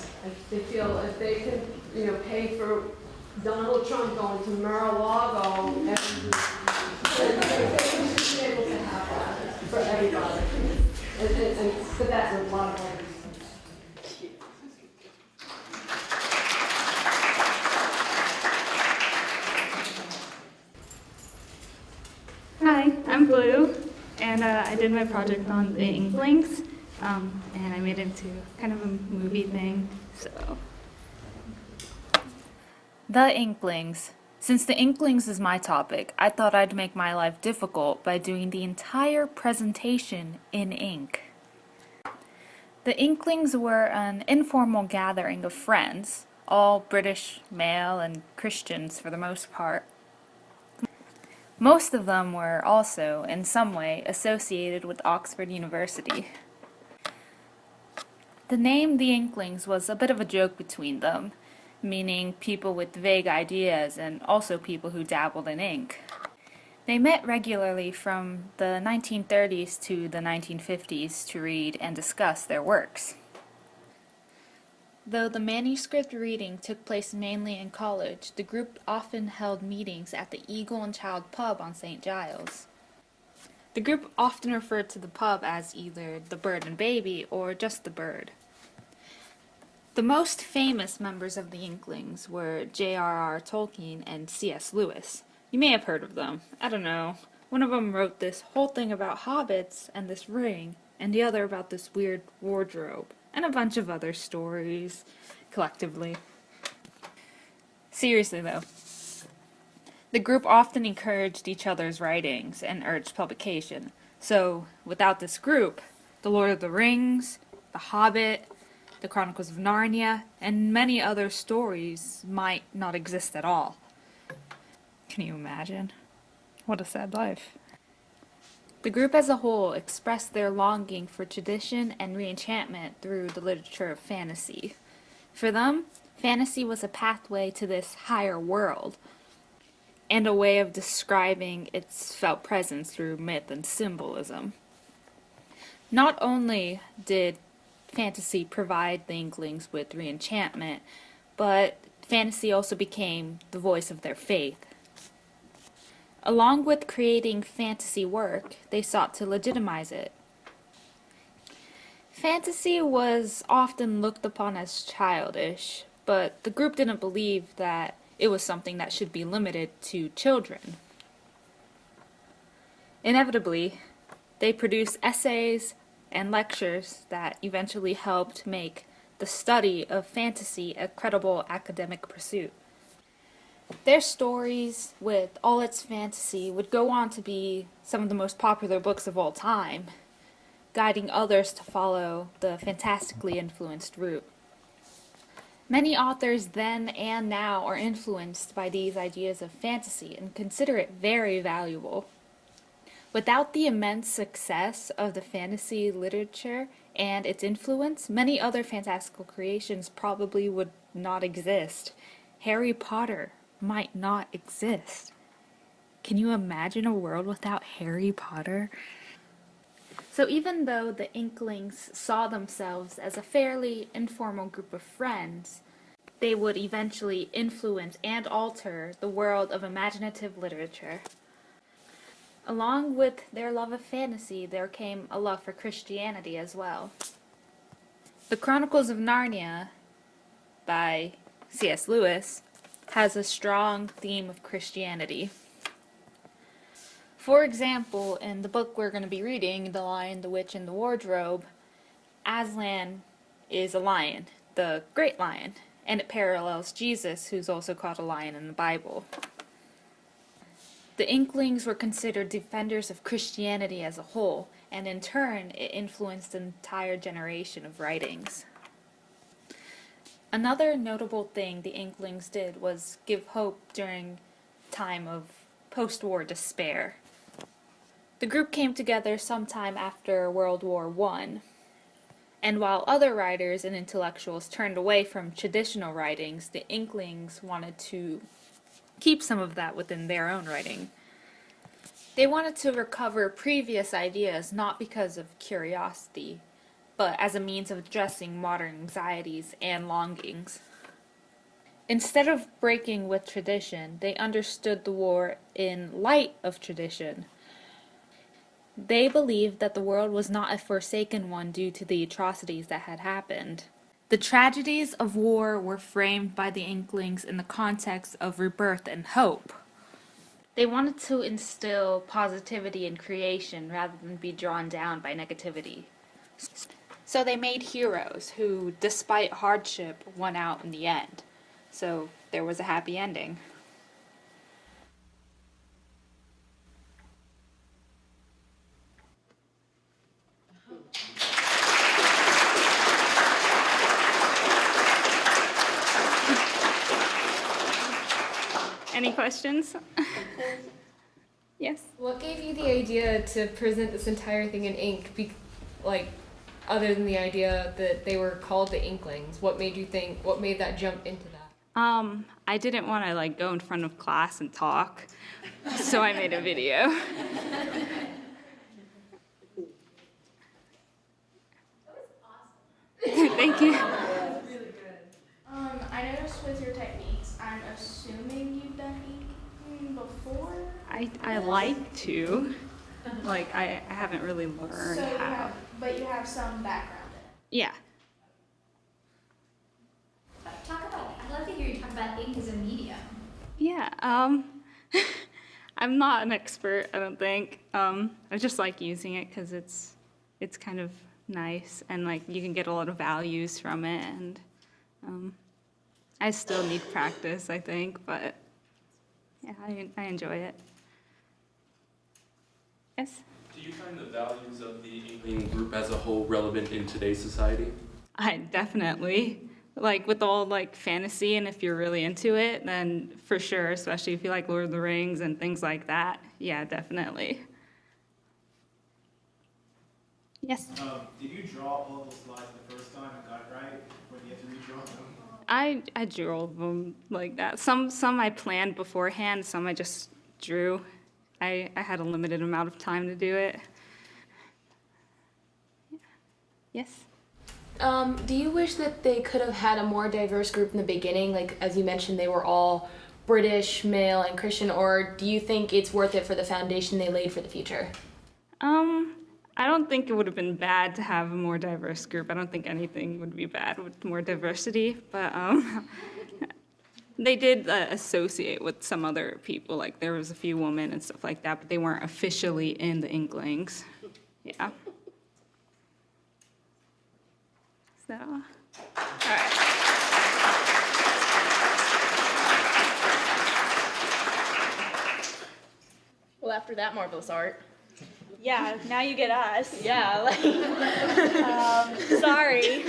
Speaker 20: They feel if they can, pay for Donald Trump going to Mar-a-Lago, and they should be able to have that for everybody. And for that, there's a lot of others.
Speaker 23: Hi, I'm Blue, and I did my project on the Inklings, and I made it into kind of a movie thing, so.
Speaker 24: The Inklings. Since the Inklings is my topic, I thought I'd make my life difficult by doing the entire presentation in ink. The Inklings were an informal gathering of friends, all British, male, and Christians for the most part. Most of them were also, in some way, associated with Oxford University. The name The Inklings was a bit of a joke between them, meaning people with vague ideas and also people who dabbled in ink. They met regularly from the 1930s to the 1950s to read and discuss their works. Though the manuscript reading took place mainly in college, the group often held meetings at the Eagle and Child pub on St. Giles. The group often referred to the pub as either the Bird and Baby or just the Bird. The most famous members of the Inklings were J.R.R. Tolkien and C.S. Lewis. You may have heard of them. I don't know. One of them wrote this whole thing about hobbits and this ring, and the other about this weird wardrobe, and a bunch of other stories, collectively. Seriously, though, the group often encouraged each other's writings and urged publication. So, without this group, The Lord of the Rings, The Hobbit, The Chronicles of Narnia, and many other stories might not exist at all. Can you imagine? What a sad life. The group as a whole expressed their longing for tradition and re-enchantment through the literature of fantasy. For them, fantasy was a pathway to this higher world, and a way of describing its felt presence through myth and symbolism. Not only did fantasy provide the Inklings with re-enchantment, but fantasy also became the voice of their faith. Along with creating fantasy work, they sought to legitimize it. Fantasy was often looked upon as childish, but the group didn't believe that it was something that should be limited to children. Inevitably, they produced essays and lectures that eventually helped make the study of fantasy a credible academic pursuit. Their stories, with all its fantasy, would go on to be some of the most popular books of all time, guiding others to follow the fantastically influenced route. Many authors then and now are influenced by these ideas of fantasy and consider it very valuable. Without the immense success of the fantasy literature and its influence, many other fantastical creations probably would not exist. Harry Potter might not exist. Can you imagine a world without Harry Potter? So even though the Inklings saw themselves as a fairly informal group of friends, they would eventually influence and alter the world of imaginative literature. Along with their love of fantasy, there came a love for Christianity as well. The Chronicles of Narnia, by C.S. Lewis, has a strong theme of Christianity. For example, in the book we're going to be reading, The Lion, the Witch, and the Wardrobe, Aslan is a lion, the great lion, and it parallels Jesus, who's also called a lion in the Bible. The Inklings were considered defenders of Christianity as a whole, and in turn, it influenced an entire generation of writings. Another notable thing the Inklings did was give hope during a time of post-war despair. The group came together sometime after World War I, and while other writers and intellectuals turned away from traditional writings, the Inklings wanted to keep some of that within their own writing. They wanted to recover previous ideas not because of curiosity, but as a means of addressing modern anxieties and longings. Instead of breaking with tradition, they understood the war in light of tradition. They believed that the world was not a forsaken one due to the atrocities that had happened. The tragedies of war were framed by the Inklings in the context of rebirth and hope. They wanted to instill positivity in creation rather than be drawn down by negativity. So they made heroes who, despite hardship, won out in the end. So there was a happy ending.
Speaker 23: Any questions? Yes?
Speaker 1: What gave you the idea to present this entire thing in ink? Other than the idea that they were called the Inklings, what made that jump into that?
Speaker 23: I didn't want to like go in front of class and talk, so I made a video. Thank you.
Speaker 19: I noticed with your techniques, I'm assuming you've done inking before?
Speaker 23: I like to. Like, I haven't really learned how.
Speaker 19: But you have some background in it.
Speaker 23: Yeah.
Speaker 2: I'd love to hear you talk about ink as a medium.
Speaker 23: Yeah, I'm not an expert, I don't think. I just like using it because it's kind of nice and like you can get a lot of values from it, and I still need practice, I think, but yeah, I enjoy it. Yes?
Speaker 7: Do you find the values of the Inkling group as a whole relevant in today's society?
Speaker 23: I definitely. Like with all like fantasy, and if you're really into it, then for sure, especially if you like Lord of the Rings and things like that, yeah, definitely. Yes?
Speaker 4: Did you draw all those slides the first time and got it right, or do you have to redraw them?
Speaker 23: I drew all of them like that. Some I planned beforehand, some I just drew. I had a limited amount of time to do it. Yes?
Speaker 21: Do you wish that they could have had a more diverse group in the beginning? Like, as you mentioned, they were all British, male, and Christian, or do you think it's worth it for the foundation they laid for the future?
Speaker 23: I don't think it would have been bad to have a more diverse group. I don't think anything would be bad with more diversity, but they did associate with some other people. Like, there was a few women and stuff like that, but they weren't officially in the Inklings. Yeah. So, all right.
Speaker 21: Well, after that marvelous art.
Speaker 5: Yeah, now you get us.
Speaker 21: Yeah.
Speaker 5: Sorry.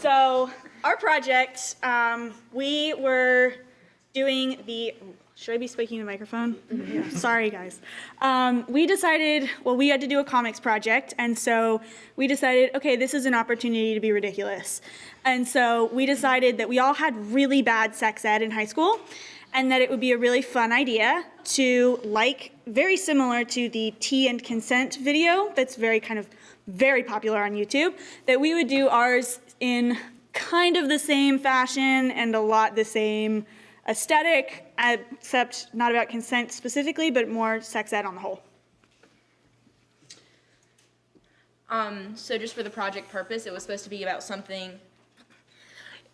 Speaker 5: So, our project, we were doing the. Should I be speaking in the microphone? Yeah, sorry, guys. We decided, well, we had to do a comics project, and so we decided, okay, this is an opportunity to be ridiculous. And so we decided that we all had really bad sex ed in high school, and that it would be a really fun idea to, like, very similar to the tea and consent video that's very popular on YouTube, that we would do ours in kind of the same fashion and a lot the same aesthetic, except not about consent specifically, but more sex ed on the whole.
Speaker 21: So just for the project purpose, it was supposed to be about something.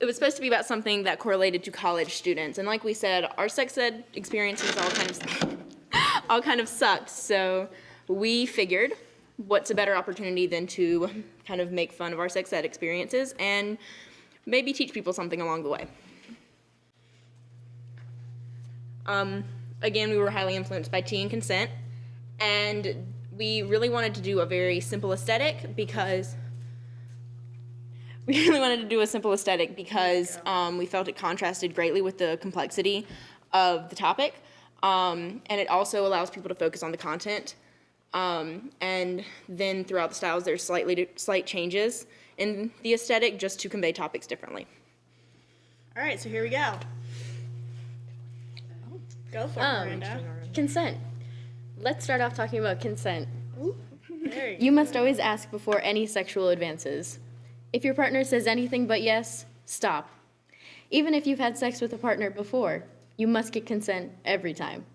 Speaker 21: It was supposed to be about something that correlated to college students, and like we said, our sex ed experiences all kind of sucked. So we figured, what's a better opportunity than to kind of make fun of our sex ed experiences and maybe teach people something along the way. Again, we were highly influenced by tea and consent, and we really wanted to do a very simple aesthetic because we felt it contrasted greatly with the complexity of the topic, and it also allows people to focus on the content. And then throughout the styles, there's slight changes in the aesthetic just to convey topics differently.
Speaker 5: All right, so here we go. Go for it, Miranda.
Speaker 6: Consent. Let's start off talking about consent.
Speaker 5: There
Speaker 6: You must always ask before any sexual advances. If your partner says anything but yes, stop. Even if you've had sex with a partner before, you must get consent every time.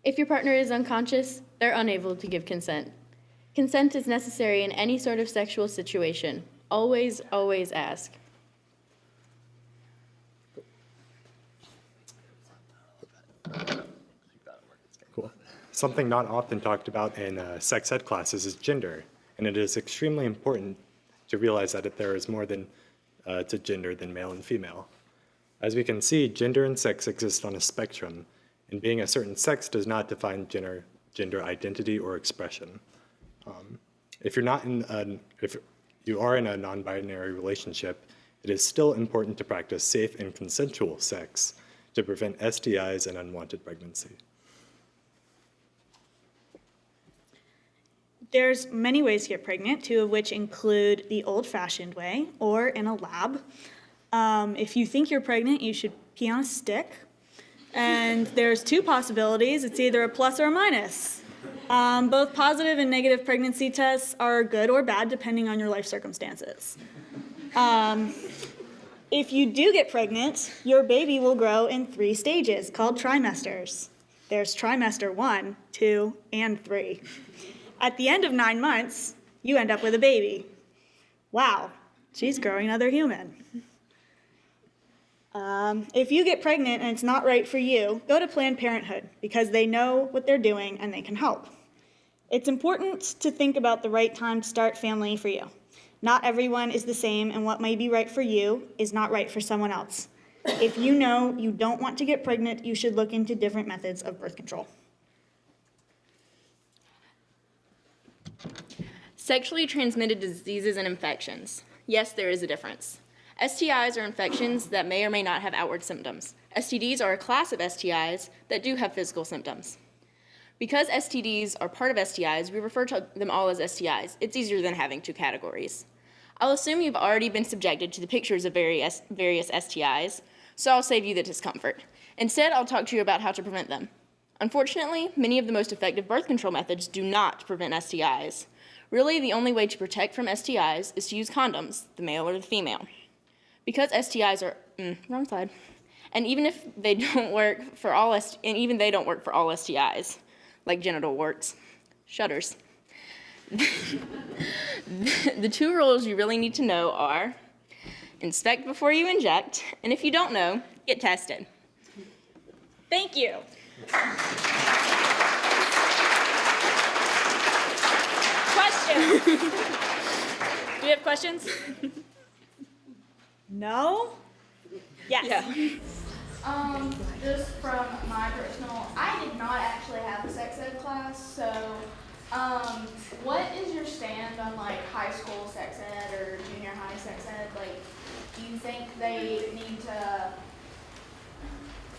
Speaker 6: If your partner is unconscious, they're unable to give consent. Consent is necessary in any sort of sexual situation. Always, always ask.
Speaker 25: Cool. Something not often talked about in sex ed classes is gender, and it is extremely important to realize that there is more than to gender than male and female. As we can see, gender and sex exist on a spectrum, and being a certain sex does not define gender identity or expression. If you are in a non-binary relationship, it is still important to practice safe and consensual sex to prevent STIs and unwanted pregnancy.
Speaker 5: There's many ways to get pregnant, two of which include the old-fashioned way or in a lab. If you think you're pregnant, you should pee on a stick. And there's two possibilities. It's either a plus or a minus. Both positive and negative pregnancy tests are good or bad depending on your life circumstances. If you do get pregnant, your baby will grow in 3 stages called trimesters. There's trimester 1, 2, and 3. At the end of 9 months, you end up with a baby. Wow, she's growing another human. If you get pregnant and it's not right for you, go to Planned Parenthood because they know what they're doing and they can help. It's important to think about the right time to start family for you. Not everyone is the same, and what may be right for you is not right for someone else. If you know you don't want to get pregnant, you should look into different methods of birth control.
Speaker 6: Sexually transmitted diseases and infections. Yes, there is a difference. STIs are infections that may or may not have outward symptoms. STDs are a class of STIs that do have physical symptoms. Because STDs are part of STIs, we refer to them all as STIs. It's easier than having 2 categories. I'll assume you've already been subjected to the pictures of various STIs, so I'll save you the discomfort. Instead, I'll talk to you about how to prevent them. Unfortunately, many of the most effective birth control methods do not prevent STIs. Really, the only way to protect from STIs is to use condoms, the male or the female. Because STIs are, wrong slide, and even if they don't work for all STIs, like genital warts, shudders. The 2 rules you really need to know are inspect before you inject, and if you don't know, get tested.
Speaker 5: Thank you. Questions? Do we have questions? No? Yes.
Speaker 19: Yeah. Just from my personal, I did not actually have a sex ed class, so what is your stand on like high school sex ed or junior high sex ed? Like, do you think they need to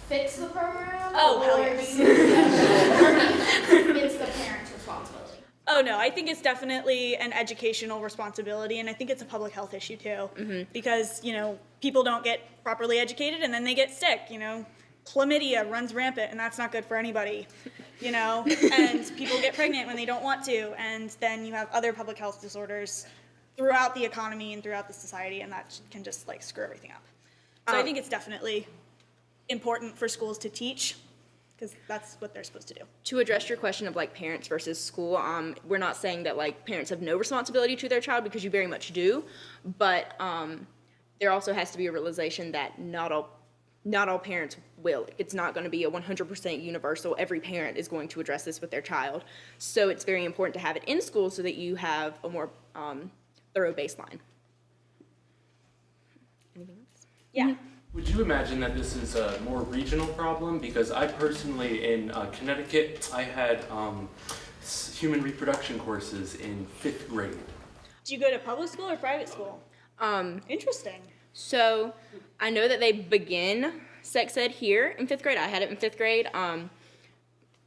Speaker 19: fix the program?
Speaker 5: Oh, hell
Speaker 19: or
Speaker 5: yes.
Speaker 19: do you think it's the parents' responsibility?
Speaker 5: Oh no, I think it's definitely an educational responsibility, and I think it's a public health issue too. Because, people don't get properly educated and then they get sick, Chlamydia runs rampant and that's not good for anybody, and people get pregnant when they don't want to, and then you have other public health disorders throughout the economy and throughout the society, and that can just screw everything up. So I think it's definitely important for schools to teach, because that's what they're supposed to do.
Speaker 6: To address your question of parents versus school, we're not saying that parents have no responsibility to their child, because you very much do, but there also has to be a realization that not all parents will. It's not going to be a 100% universal. Every parent is going to address this with their child. So it's very important to have it in school so that you have a more thorough baseline. Anything else?
Speaker 5: Yeah.
Speaker 7: Would you imagine that this is a more regional problem? Because I personally, in Connecticut, I had human reproduction courses in 5th grade.
Speaker 5: Do you go to public school or private school? Interesting.
Speaker 6: So I know that they begin sex ed here in 5th grade. I had it in 5th grade, in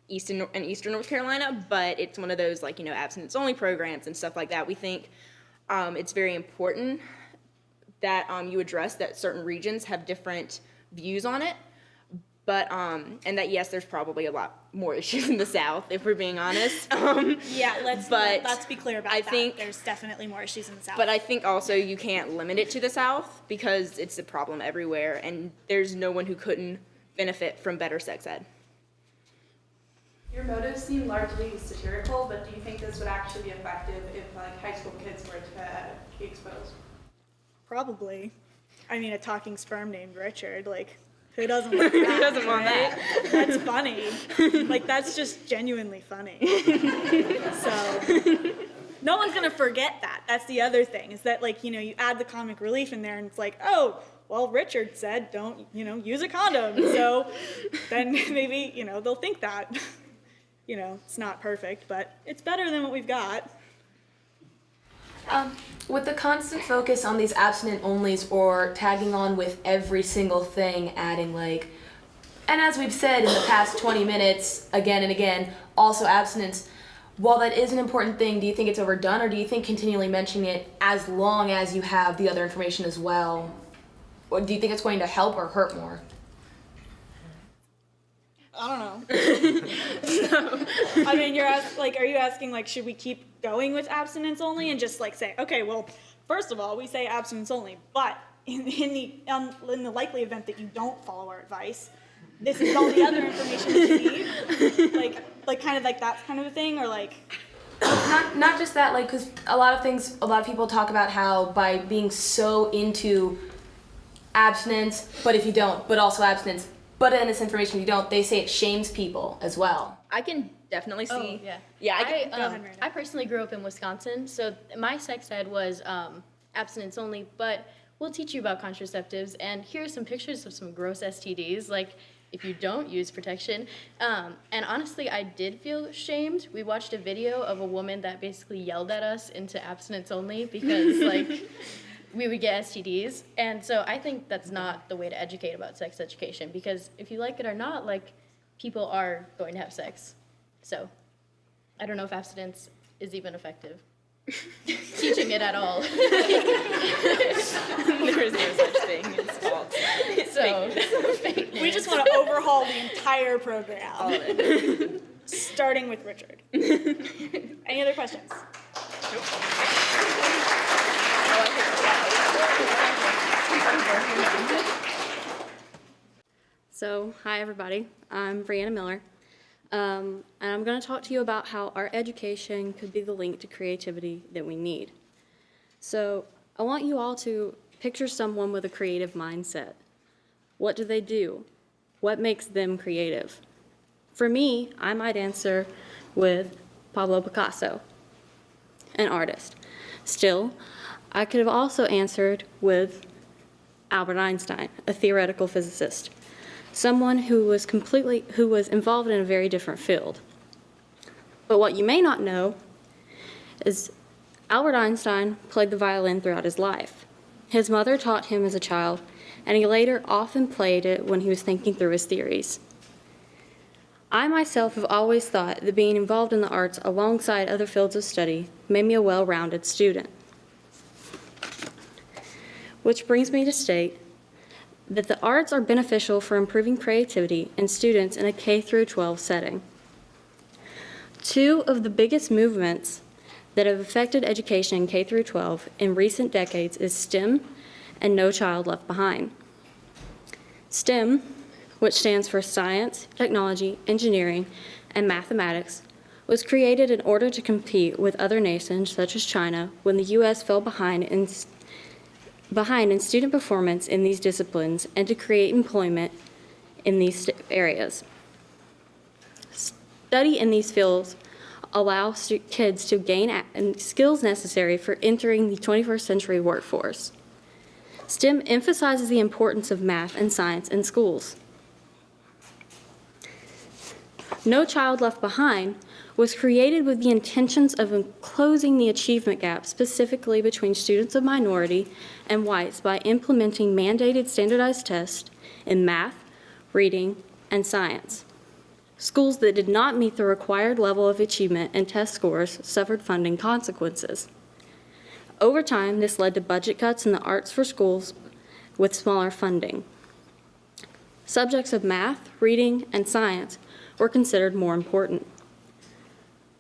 Speaker 6: Eastern North Carolina, but it's one of those abstinence only programs and stuff like that. We think it's very important that you address that certain regions have different views on it, but and that yes, there's probably a lot more issues in the South, if we're being honest.
Speaker 5: Yeah, let's be clear about that.
Speaker 6: Think
Speaker 5: there's definitely more issues in the South.
Speaker 6: But I think also you can't limit it to the South, because it's a problem everywhere, and there's no one who couldn't benefit from better sex ed.
Speaker 19: Your motives seem largely satirical, but do you think this would actually be effective if high school kids were to be exposed?
Speaker 5: Probably. I mean, a talking sperm named Richard, who doesn't want that?
Speaker 6: Who doesn't want that?
Speaker 5: That's funny. That's just genuinely funny. So, no one's gonna forget that. That's the other thing, is that you add the comic relief in there, and it's oh, well, Richard said don't, use a condom. So then maybe, they'll think that. It's not perfect, but it's better than what we've got.
Speaker 21: With the constant focus on these abstinent onlys or tagging on with every single thing, adding and as we've said in the past 20 minutes, again and again, also abstinence, while that is an important thing, do you think it's overdone, or do you think continually mentioning it as long as you have the other information as well, or do you think it's going to help or hurt more?
Speaker 5: I don't know. I mean, are you asking, like, should we keep going with abstinence only and just, like, say, okay, well, first of all, we say abstinence only, but in the likely event that you don't follow our advice, this is all the other information that you need? Like kind of like that kind of a thing, or like?
Speaker 21: Not just that, like, because a lot of people talk about how by being so into abstinence, but if you don't, but also abstinence, but in this information you don't, they say it shames people as well.
Speaker 6: I can definitely see. I personally grew up in Wisconsin, so my sex ed was abstinence only, but we'll teach you about contraceptives, and here are some pictures of some gross STDs, like if you don't use protection. And honestly, I did feel shamed. We watched a video of a woman that basically yelled at us into abstinence only because like we would get STDs. And so I think that's not the way to educate about sex education, because if you like it or not, like, people are going to have sex. So I don't know if abstinence is even effective. Teaching it at all. There is no such thing. It's false. So
Speaker 5: We just want to overhaul the entire program.
Speaker 6: All of it.
Speaker 5: Starting with Richard. Any other questions?
Speaker 3: So, hi everybody, I'm Brianna Miller, and I'm going to talk to you about how our education could be the link to creativity that we need. So, I want you all to picture someone with a creative mindset. What do they do? What makes them creative? For me, I might answer with Pablo Picasso, an artist. Still, I could have also answered with Albert Einstein, a theoretical physicist. Someone who was involved in a very different field. But what you may not know is Albert Einstein played the violin throughout his life. His mother taught him as a child, and he later often played it when he was thinking through his theories. I myself have always thought that being involved in the arts alongside other fields of study made me a well-rounded student. Which brings me to state that the arts are beneficial for improving creativity in students in a K-12 setting. Two of the biggest movements that have affected education in K-12 in recent decades is STEM and No Child Left Behind. STEM, which stands for Science, Technology, Engineering, and Mathematics, was created in order to compete with other nations such as China when the U.S. fell behind in student performance in these disciplines and to create employment in these areas. Study in these fields allow kids to gain skills necessary for entering the 21st century workforce. STEM emphasizes the importance of math and science in schools. No Child Left Behind was created with the intentions of closing the achievement gap specifically between students of minority and whites by implementing mandated standardized tests in math, reading, and science. Schools that did not meet the required level of achievement and test scores suffered funding consequences. Over time, this led to budget cuts in the arts for schools with smaller funding. Subjects of math, reading, and science were considered more important.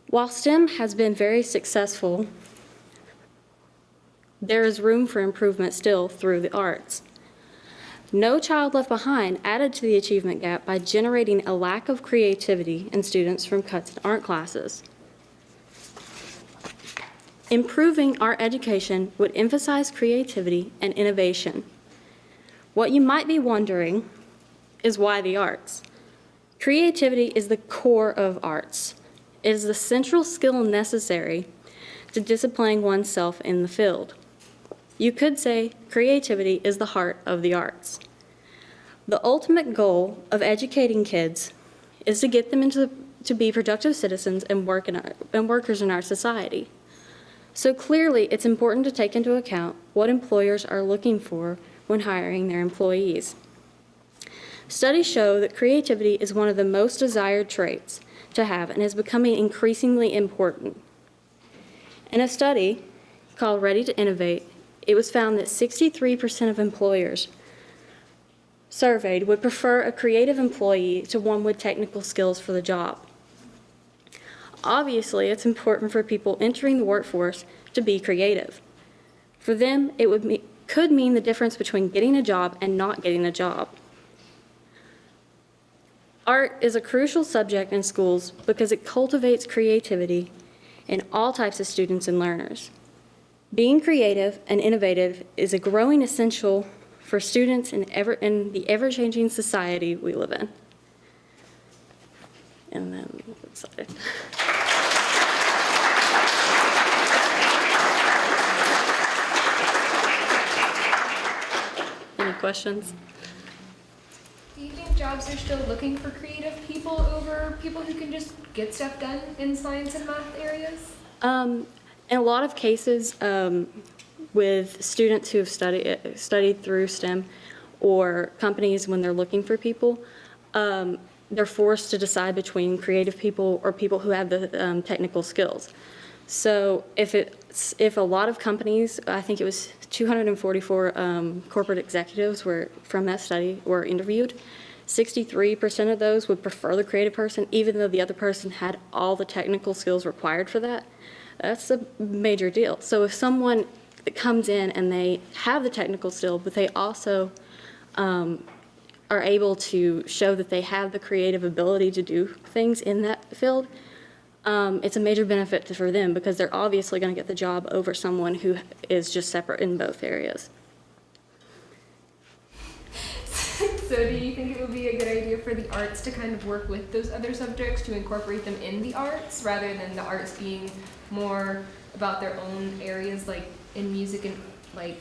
Speaker 3: While STEM has been very successful, there is room for improvement still through the arts. No Child Left Behind added to the achievement gap by generating a lack of creativity in students from cuts in art classes. Improving art education would emphasize creativity and innovation. What you might be wondering is why the arts? Creativity is the core of arts. It is the central skill necessary to displaying oneself in the field. You could say creativity is the heart of the arts. The ultimate goal of educating kids is to get them to be productive citizens and workers in our society. So clearly, it's important to take into account what employers are looking for when hiring their employees. Studies show that creativity is one of the most desired traits to have and is becoming increasingly important. In a study called Ready to Innovate, it was found that 63% of employers surveyed would prefer a creative employee to one with technical skills for the job. Obviously, it's important for people entering the workforce to be creative. For them, it could mean the difference between getting a job and not getting a job. Art is a crucial subject in schools because it cultivates creativity in all types of students and learners. Being creative and innovative is a growing essential for students in the ever-changing society we live in. And then, sorry. Any questions?
Speaker 1: Do you think jobs are still looking for creative people over people who can just get stuff done in science and math areas?
Speaker 3: In a lot of cases, with students who have studied through STEM or companies when they're looking for people, they're forced to decide between creative people or people who have the technical skills. So if a lot of companies, I think it was 244 corporate executives from that study were interviewed, 63% of those would prefer the creative person, even though the other person had all the technical skills required for that. That's a major deal. So if someone that comes in and they have the technical skill, but they also are able to show that they have the creative ability to do things in that field, it's a major benefit for them because they're obviously going to get the job over someone who is just separate in both areas.
Speaker 1: So do you think it would be a good idea for the arts to kind of work with those other subjects to incorporate them in the arts rather than the arts being more about their own areas, like in music and like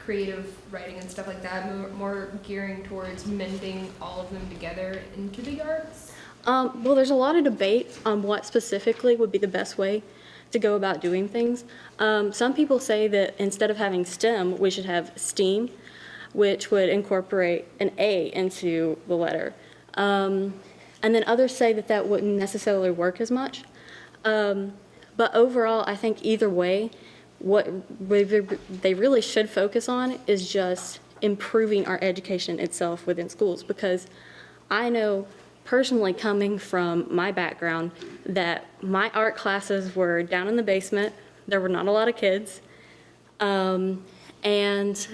Speaker 1: creative writing and stuff like that, more gearing towards mending all of them together into the arts?
Speaker 3: Well, there's a lot of debate on what specifically would be the best way to go about doing things. Some people say that instead of having STEM, we should have STEAM, which would incorporate an A into the letter. And then others say that that wouldn't necessarily work as much. But overall, I think either way, what they really should focus on is just improving our education itself within schools, because I know personally, coming from my background, that my art classes were down in the basement, there were not a lot of kids, and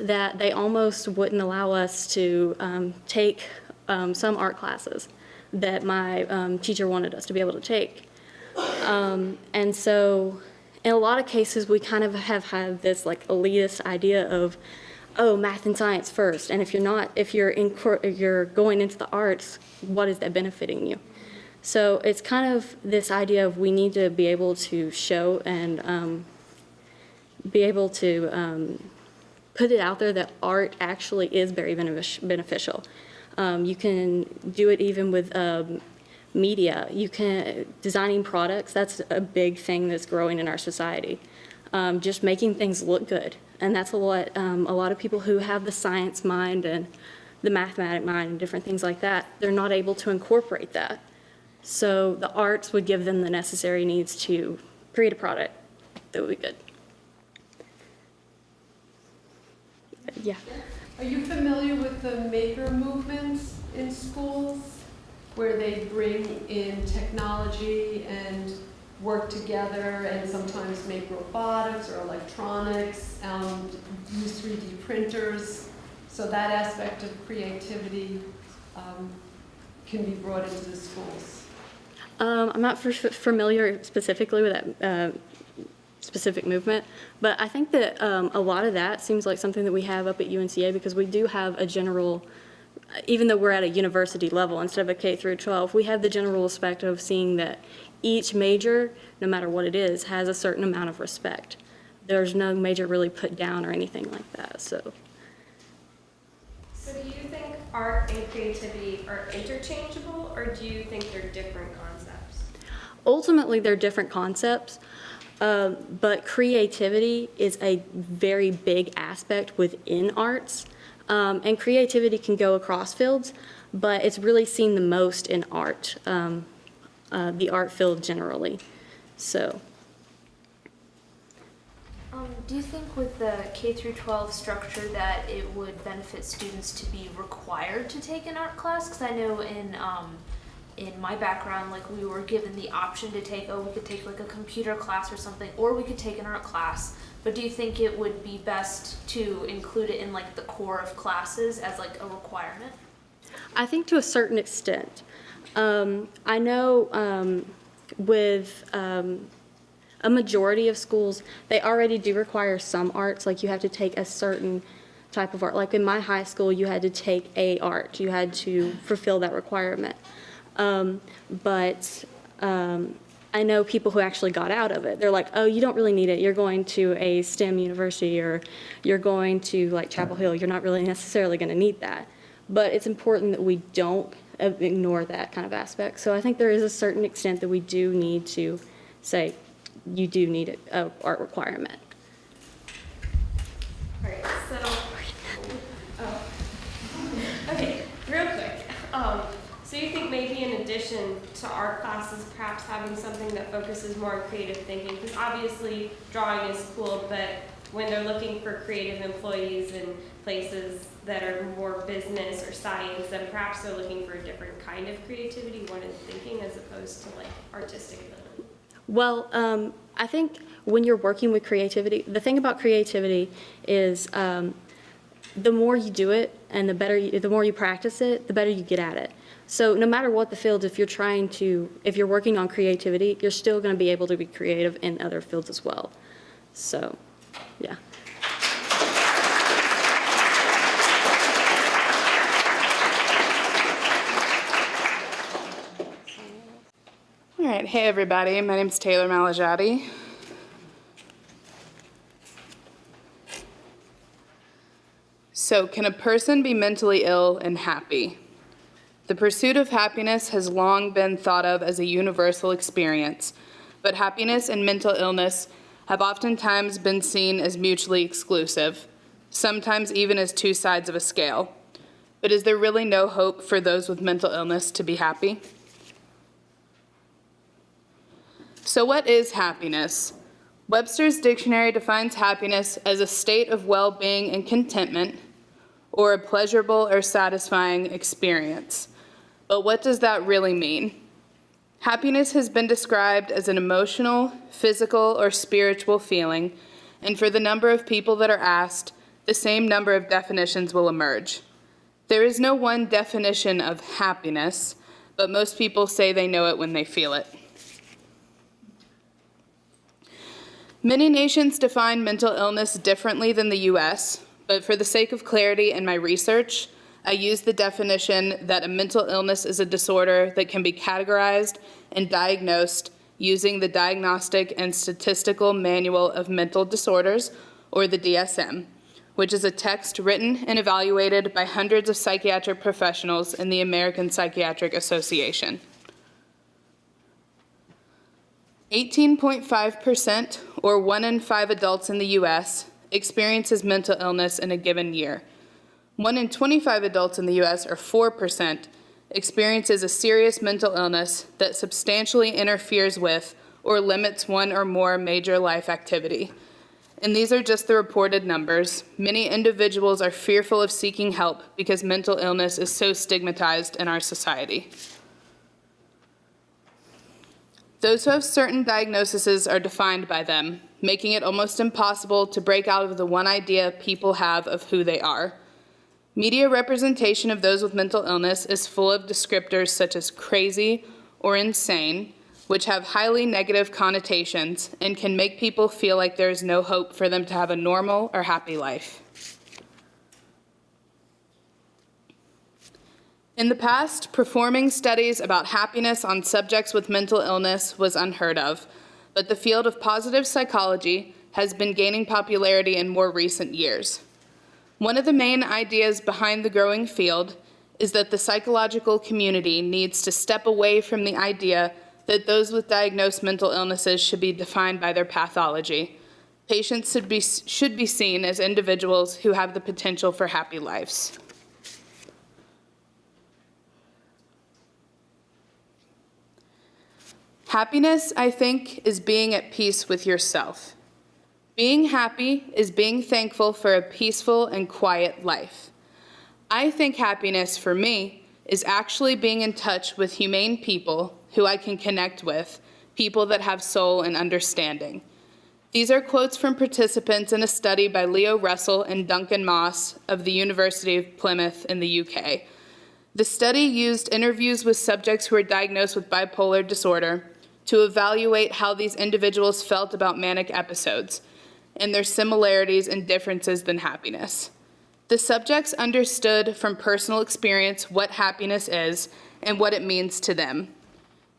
Speaker 3: that they almost wouldn't allow us to take some art classes that my teacher wanted us to be able to take. And so in a lot of cases, we kind of have had this like elitist idea of, oh, math and science first, and if you're going into the arts, what is that benefiting you? So it's kind of this idea of we need to be able to show and be able to put it out there that art actually is very beneficial. You can do it even with media. You can designing products. That's a big thing that's growing in our society. Just making things look good. And that's what a lot of people who have the science mind and the mathematic mind and different things like that, they're not able to incorporate that. So the arts would give them the necessary needs to create a product that would be good. Yeah.
Speaker 20: Are you familiar with the maker movements in schools where they bring in technology and work together and sometimes make robotics or electronics, use 3D printers, so that aspect of creativity can be brought into the schools?
Speaker 3: I'm not familiar specifically with that specific movement, but I think that a lot of that seems like something that we have up at UNCA, because we do have a general, even though we're at a university level instead of a K through 12, we have the general aspect of seeing that each major, no matter what it is, has a certain amount of respect. There's no major really put down or anything like that. So
Speaker 1: do you think art and creativity are interchangeable, or do you think they're different concepts?
Speaker 3: Ultimately, they're different concepts, but creativity is a very big aspect within arts. And creativity can go across fields, but it's really seen the most in art. The art field generally. So.
Speaker 21: Do you think with the K through 12 structure that it would benefit students to be required to take an art class? Because I know in my background, like we were given the option to take, we could take like a computer class or something, or we could take an art class. But do you think it would be best to include it in like the core of classes as like a requirement?
Speaker 3: I think to a certain extent. I know with a majority of schools, they already do require some arts, like you have to take a certain type of art. Like in my high school, you had to take a art. You had to fulfill that requirement. But I know people who actually got out of it. They're like, oh, you don't really need it. You're going to a STEM university or you're going to like Chapel Hill. You're not really necessarily going to need that. But it's important that we don't ignore that kind of aspect. So I think there is a certain extent that we do need to say, you do need an art requirement.
Speaker 1: All right, okay, real quick. So you think maybe in addition to art classes, perhaps having something that focuses more on creative thinking? Because obviously drawing is cool, but when they're looking for creative employees in places that are more business or science, then perhaps they're looking for a different kind of creativity, one in thinking, as opposed to like artistic ability.
Speaker 3: Well, I think when you're working with creativity, the thing about creativity is the more you do it and the more you practice it, the better you get at it. So no matter what the field, if you're working on creativity, you're still going to be able to be creative in other fields as well. So, yeah.
Speaker 19: All right, hey everybody, my name's Taylor Malajati. So, can a person be mentally ill and happy? The pursuit of happiness has long been thought of as a universal experience, but happiness and mental illness have oftentimes been seen as mutually exclusive, sometimes even as two sides of a scale. But is there really no hope for those with mental illness to be happy? So what is happiness? Webster's dictionary defines happiness as a state of well-being and contentment, or a pleasurable or satisfying experience. But what does that really mean? Happiness has been described as an emotional, physical, or spiritual feeling, and for the number of people that are asked, the same number of definitions will emerge. There is no one definition of happiness, but most people say they know it when they feel it. Many nations define mental illness differently than the US, but for the sake of clarity in my research, I use the definition that a mental illness is a disorder that can be categorized and diagnosed using the Diagnostic and Statistical Manual of Mental Disorders, or the DSM, which is a text written and evaluated by hundreds of psychiatric professionals in the American Psychiatric Association. 18.5%, or 1 in 5 adults in the US, experiences mental illness in a given year. 1 in 25 adults in the US, or 4%, experiences a serious mental illness that substantially interferes with or limits one or more major life activity. And these are just the reported numbers. Many individuals are fearful of seeking help because mental illness is so stigmatized in our society. Those who have certain diagnoses are defined by them, making it almost impossible to break out of the one idea people have of who they are. Media representation of those with mental illness is full of descriptors such as crazy or insane, which have highly negative connotations and can make people feel like there is no hope for them to have a normal or happy life. In the past, performing studies about happiness on subjects with mental illness was unheard of, but the field of positive psychology has been gaining popularity in more recent years. One of the main ideas behind the growing field is that the psychological community needs to step away from the idea that those with diagnosed mental illnesses should be defined by their pathology. Patients should be seen as individuals who have the potential for happy lives. Happiness, I think, is being at peace with yourself.
Speaker 9: Being happy is being thankful for a peaceful and quiet life. I think happiness for me is actually being in touch with humane people who I can connect with, people that have soul and understanding. These are quotes from participants in a study by Leo Russell and Duncan Moss of the University of Plymouth in the UK. The study used interviews with subjects who were diagnosed with bipolar disorder to evaluate how these individuals felt about manic episodes and their similarities and differences than happiness. The subjects understood from personal experience what happiness is and what it means to them.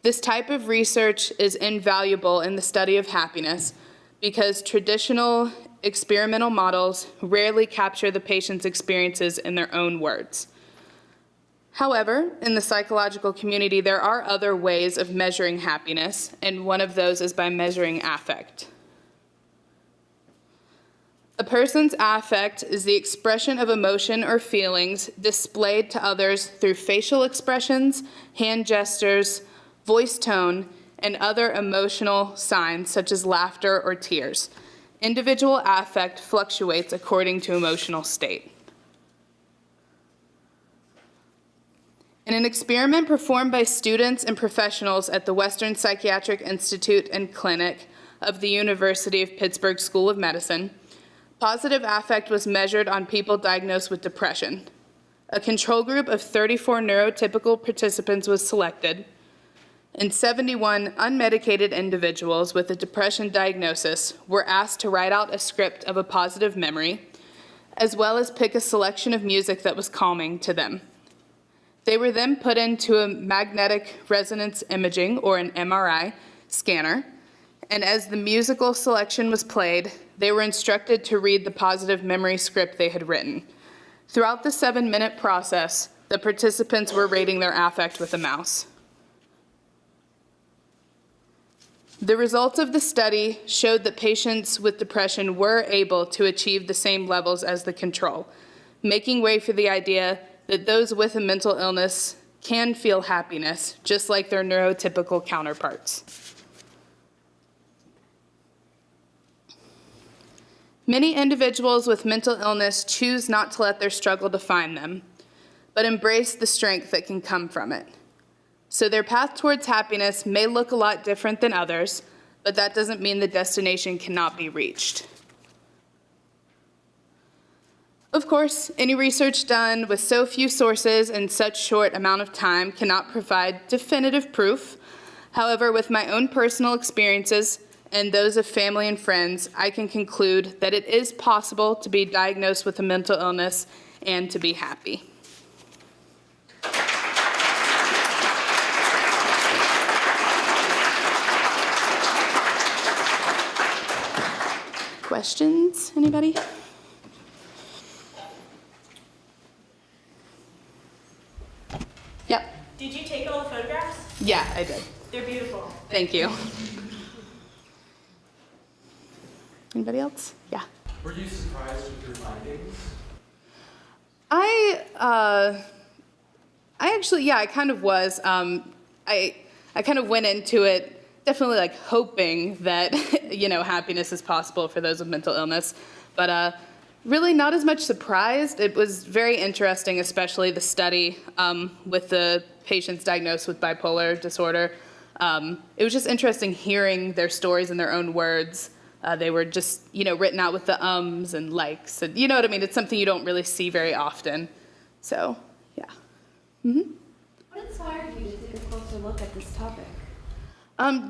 Speaker 9: This type of research is invaluable in the study of happiness because traditional experimental models rarely capture the patient's experiences in their own words. However, in the psychological community, there are other ways of measuring happiness, and one of those is by measuring affect. A person's affect is the expression of emotion or feelings displayed to others through facial expressions, hand gestures, voice tone, and other emotional signs such as laughter or tears. Individual affect fluctuates according to emotional state. In an experiment performed by students and professionals at the Western Psychiatric Institute and Clinic of the University of Pittsburgh School of Medicine, positive affect was measured on people diagnosed with depression. A control group of 34 neurotypical participants was selected, and 71 unmedicated individuals with a depression diagnosis were asked to write out a script of a positive memory, as well as pick a selection of music that was calming to them. They were then put into a magnetic resonance imaging, or an MRI, scanner, and as the musical selection was played, they were instructed to read the positive memory script they had written. Throughout the 7-minute process, the participants were rating their affect with a mouse. The results of the study showed that patients with depression were able to achieve the same levels as the control, making way for the idea that those with a mental illness can feel happiness, just like their neurotypical counterparts. Many individuals with mental illness choose not to let their struggle define them, but embrace the strength that can come from it. So their path towards happiness may look a lot different than others, but that doesn't mean the destination cannot be reached. Of course, any research done with so few sources in such short amount of time cannot provide definitive proof. However, with my own personal experiences and those of family and friends, I can conclude that it is possible to be diagnosed with a mental illness and to be happy. Questions, anybody? Yep.
Speaker 5: Did you take all the photographs?
Speaker 9: Yeah, I did.
Speaker 5: They're beautiful.
Speaker 9: Thank you. Anybody else? Yeah.
Speaker 7: Were you surprised with your findings?
Speaker 9: I actually, yeah, I kind of was. I kind of went into it definitely like hoping that, happiness is possible for those with mental illness, but really not as much surprised. It was very interesting, especially the study with the patients diagnosed with bipolar disorder. It was just interesting hearing their stories in their own words. They were just, written out with the ums and likes. And, you know what I mean? It's something you don't really see very often. So, yeah. Mm-hmm.
Speaker 21: What inspired you to take a closer look at this topic?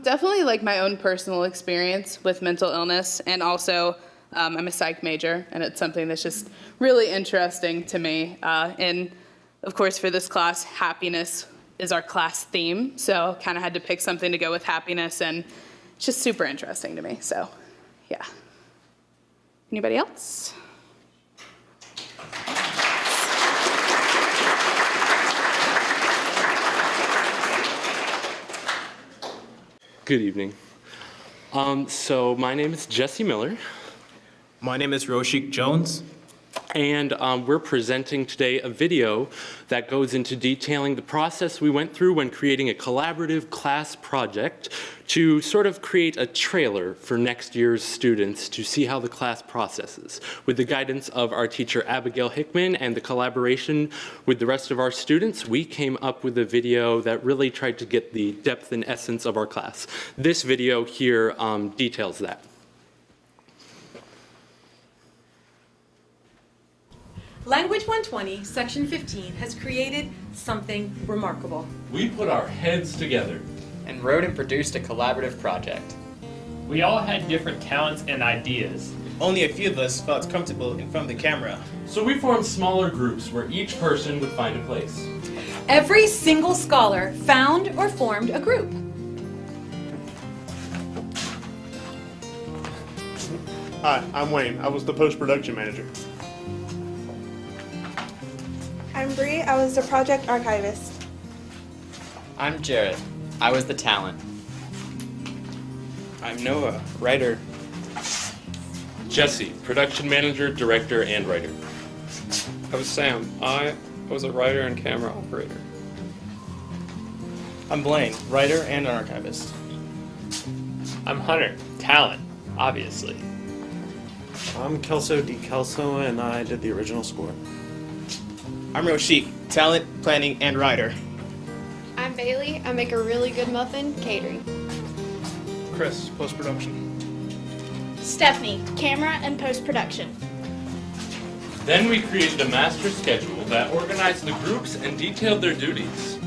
Speaker 9: Definitely like my own personal experience with mental illness, and also I'm a psych major, and it's something that's just really interesting to me. And of course, for this class, happiness is our class theme, so kind of had to pick something to go with happiness, and it's just super interesting to me. So, yeah. Anybody else?
Speaker 7: Good evening. So my name is Jesse Miller.
Speaker 10: My name is Roshik Jones.
Speaker 7: And we're presenting today a video that goes into detailing the process we went through when creating a collaborative class project to sort of create a trailer for next year's students to see how the class processes. With the guidance of our teacher Abigail Hickman and the collaboration with the rest of our students, we came up with a video that really tried to get the depth and essence of our class. This video here details that.
Speaker 10: Language 120, Section 15, has created something remarkable.
Speaker 7: We put our heads together
Speaker 12: and wrote and produced a collaborative project.
Speaker 16: We all had different talents and ideas.
Speaker 4: Only a few of us felt comfortable in front of the camera.
Speaker 7: So we formed smaller groups where each person would find a place.
Speaker 10: Every single scholar found or formed a group.
Speaker 17: Hi, I'm Wayne. I was the post-production manager.
Speaker 18: I'm Bree. I was the project archivist.
Speaker 12: I'm Jared. I was the talent.
Speaker 26: I'm Noah, writer.
Speaker 7: Jesse, production manager, director, and writer.
Speaker 26: I was Sam. I was a writer and camera operator.
Speaker 27: I'm Blaine, writer and an archivist.
Speaker 16: I'm Hunter, talent, obviously.
Speaker 26: I'm Kelso D. Kelso, and I did the original score.
Speaker 27: I'm Roshik, talent, planning, and writer.
Speaker 28: I'm Bailey. I make a really good muffin, catering.
Speaker 17: Chris, post-production.
Speaker 29: Stephanie, camera and post-production.
Speaker 7: Then we created a master schedule that organized the groups and detailed their duties.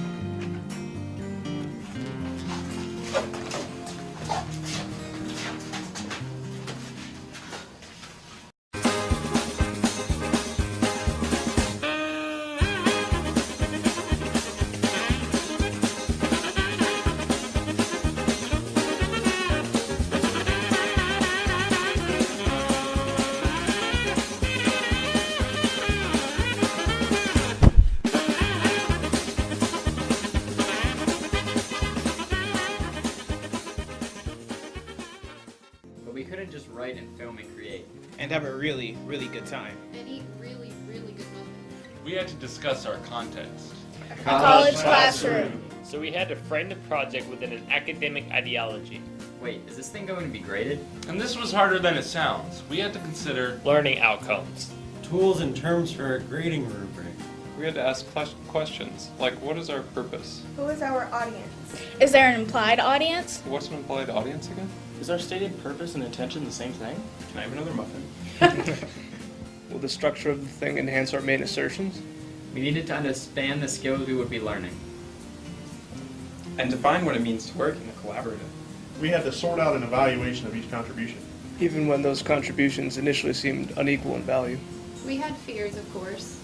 Speaker 12: But we couldn't just write and film and create.
Speaker 27: And have a really, really good time.
Speaker 28: And eat really, really good muffins.
Speaker 7: We had to discuss our context.
Speaker 29: College classroom.
Speaker 16: So we had to frame the project within an academic ideology.
Speaker 12: Wait, is this thing going to be graded?
Speaker 7: And this was harder than it sounds. We had to consider
Speaker 16: learning outcomes.
Speaker 26: Tools and terms for a grading rubric. We had to ask questions, like what is our purpose?
Speaker 18: Who is our audience?
Speaker 29: Is there an implied audience?
Speaker 26: What's an implied audience again?
Speaker 27: Is our stated purpose and intention the same thing?
Speaker 26: Can I have another muffin?
Speaker 27: Will the structure of the thing enhance our main assertions?
Speaker 12: We needed to understand the skills we would be learning.
Speaker 26: And define what it means to work in a collaborative.
Speaker 17: We had to sort out an evaluation of each contribution.
Speaker 27: Even when those contributions initially seemed unequal in value.
Speaker 28: We had fears, of course.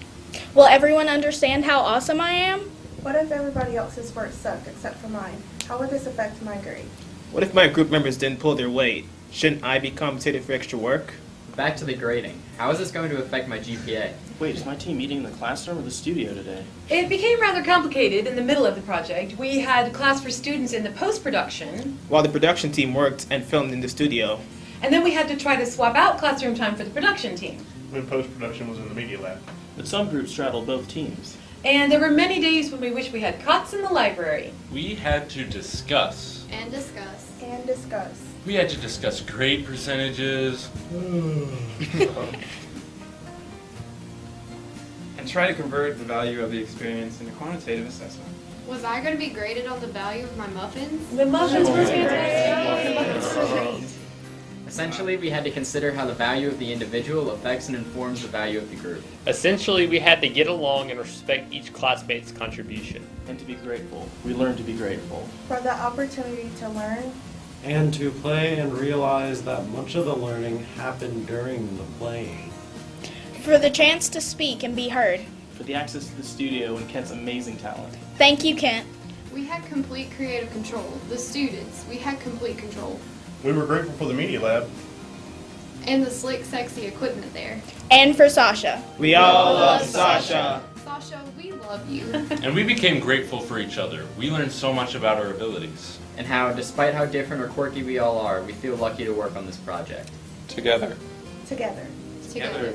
Speaker 29: Will everyone understand how awesome I am?
Speaker 18: What if everybody else's work sucked except for mine? How would this affect my grade?
Speaker 27: What if my group members didn't pull their weight? Shouldn't I be compensated for extra work?
Speaker 12: Back to the grading. How is this going to affect my GPA?
Speaker 27: Wait, is my team meeting in the classroom or the studio today?
Speaker 10: It became rather complicated in the middle of the project. We had class for students in the post-production,
Speaker 27: While the production team worked and filmed in the studio.
Speaker 10: and then we had to try to swap out classroom time for the production team.
Speaker 17: When post-production was in the media lab.
Speaker 27: But some groups straddle both teams.
Speaker 10: And there were many days when we wished we had cots in the library.
Speaker 7: We had to discuss.
Speaker 28: And discuss.
Speaker 18: And discuss.
Speaker 7: We had to discuss grade percentages.
Speaker 26: And try to convert the value of the experience into quantitative assessment.
Speaker 28: Was I going to be graded on the value of my muffins?
Speaker 10: The muffins were fantastic.
Speaker 12: Essentially, we had to consider how the value of the individual affects and informs the value of the group.
Speaker 16: Essentially, we had to get along and respect each classmate's contribution.
Speaker 27: And to be grateful. We learned to be grateful.
Speaker 18: For the opportunity to learn.
Speaker 26: And to play and realize that much of the learning happened during the playing.
Speaker 29: For the chance to speak and be heard.
Speaker 27: For the access to the studio and Kent's amazing talent.
Speaker 29: Thank you, Kent.
Speaker 28: We had complete creative control. The students, we had complete control.
Speaker 17: We were grateful for the media lab.
Speaker 28: And the slick, sexy equipment there.
Speaker 29: And for Sasha.
Speaker 27: We all love Sasha.
Speaker 28: Sasha, we love you.
Speaker 7: And we became grateful for each other. We learned so much about our abilities.
Speaker 12: And how, despite how different or quirky we all are, we feel lucky to work on this project.
Speaker 26: Together.
Speaker 18: Together.
Speaker 28: Together.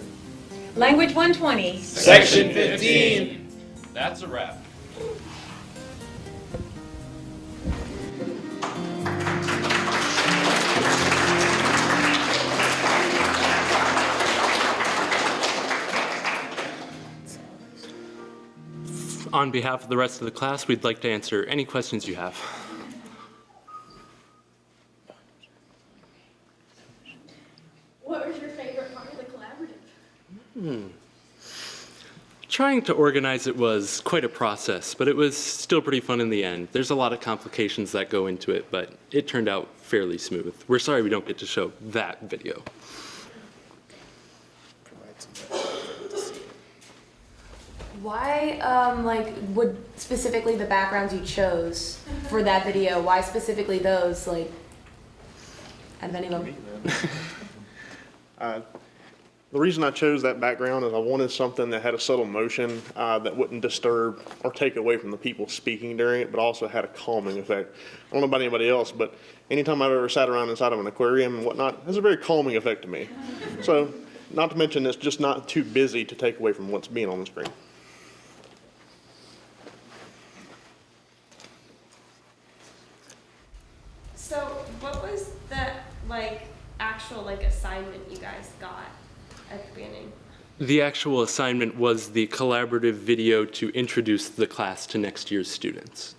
Speaker 10: Language 120.
Speaker 26: Section 15.
Speaker 7: That's a wrap. On behalf of the rest of the class, we'd like to answer any questions you have.
Speaker 21: What was your favorite part of the collaborative?
Speaker 7: Trying to organize it was quite a process, but it was still pretty fun in the end. There's a lot of complications that go into it, but it turned out fairly smooth. We're sorry we don't get to show that video.
Speaker 21: Why, would specifically the backgrounds you chose for that video, why specifically those, out of any of them?
Speaker 17: The reason I chose that background is I wanted something that had a subtle motion that wouldn't disturb or take away from the people speaking during it, but also had a calming effect. I don't know about anybody else, but anytime I've ever sat around inside of an aquarium and whatnot, it has a very calming effect to me. So, not to mention it's just not too busy to take away from what's being on the screen.
Speaker 18: So what was the actual assignment you guys got at the beginning?
Speaker 7: The actual assignment was the collaborative video to introduce the class to next year's students.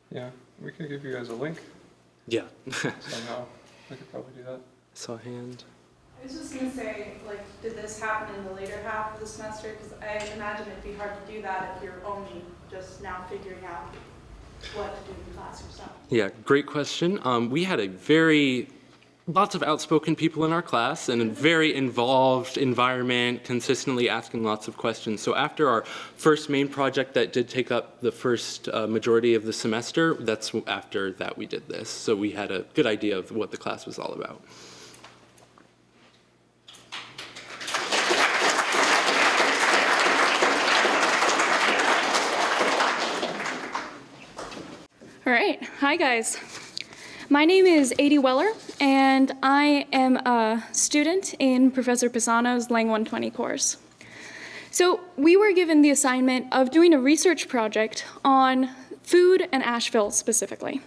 Speaker 26: Yeah, we could give you guys a link
Speaker 7: Yeah.
Speaker 26: somehow. We could probably do that.
Speaker 7: Saw a hand.
Speaker 19: I was just gonna say, did this happen in the later half of the semester? Because I imagine it'd be hard to do that if you're only just now figuring out what to do in class yourself.
Speaker 7: Yeah, great question. We had lots of outspoken people in our class and a very involved environment, consistently asking lots of questions. So after our first main project that did take up the first majority of the semester, that's after that we did this. So we had a good idea of what the class was all about.
Speaker 29: All right, hi guys. My name is Adie Weller, and I am a student in Professor Pisano's Lang 120 course. So we were given the assignment of doing a research project on food and Asheville specifically.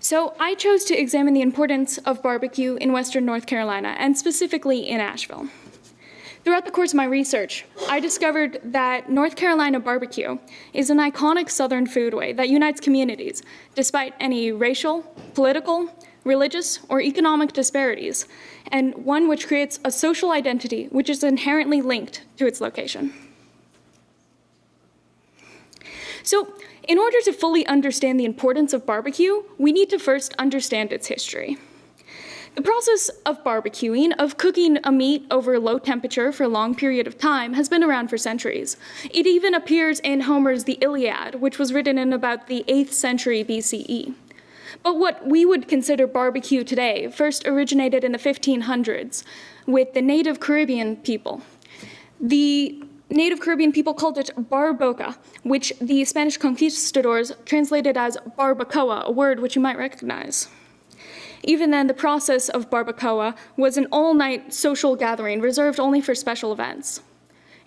Speaker 29: So I chose to examine the importance of barbecue in Western North Carolina, and specifically in Asheville. Throughout the course of my research, I discovered that North Carolina barbecue is an iconic Southern foodway that unites communities, despite any racial, political, religious, or economic disparities, and one which creates a social identity which is inherently linked to its location. So, in order to fully understand the importance of barbecue, we need to first understand its history. The process of barbecuing, of cooking a meat over low temperature for a long period of time, has been around for centuries. It even appears in Homer's The Iliad, which was written in about the 8th century BCE. But what we would consider barbecue today first originated in the 1500s with the native Caribbean people. The native Caribbean people called it barboca, which the Spanish conquistadors translated as barbacoa, a word which you might recognize. Even then, the process of barbacoa was an all-night social gathering reserved only for special events.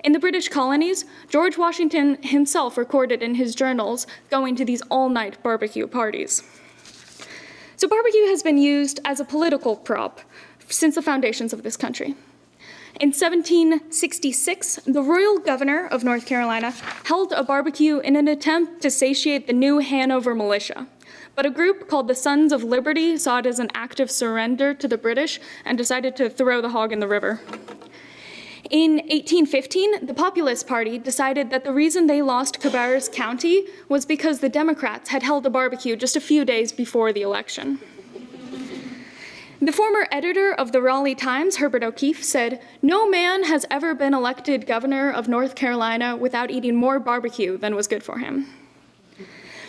Speaker 29: In the British colonies, George Washington himself recorded in his journals going to these all-night barbecue parties. So barbecue has been used as a political prop since the foundations of this country. In 1766, the royal governor of North Carolina held a barbecue in an attempt to satiate the New Hanover militia. But a group called the Sons of Liberty saw it as an act of surrender to the British and decided to throw the hog in the river. In 1815, the Populist Party decided that the reason they lost Cabarrus County was because the Democrats had held a barbecue just a few days before the election. The former editor of the Raleigh Times, Herbert O'Keefe, said, "No man has ever been elected governor of North Carolina without eating more barbecue than was good for him."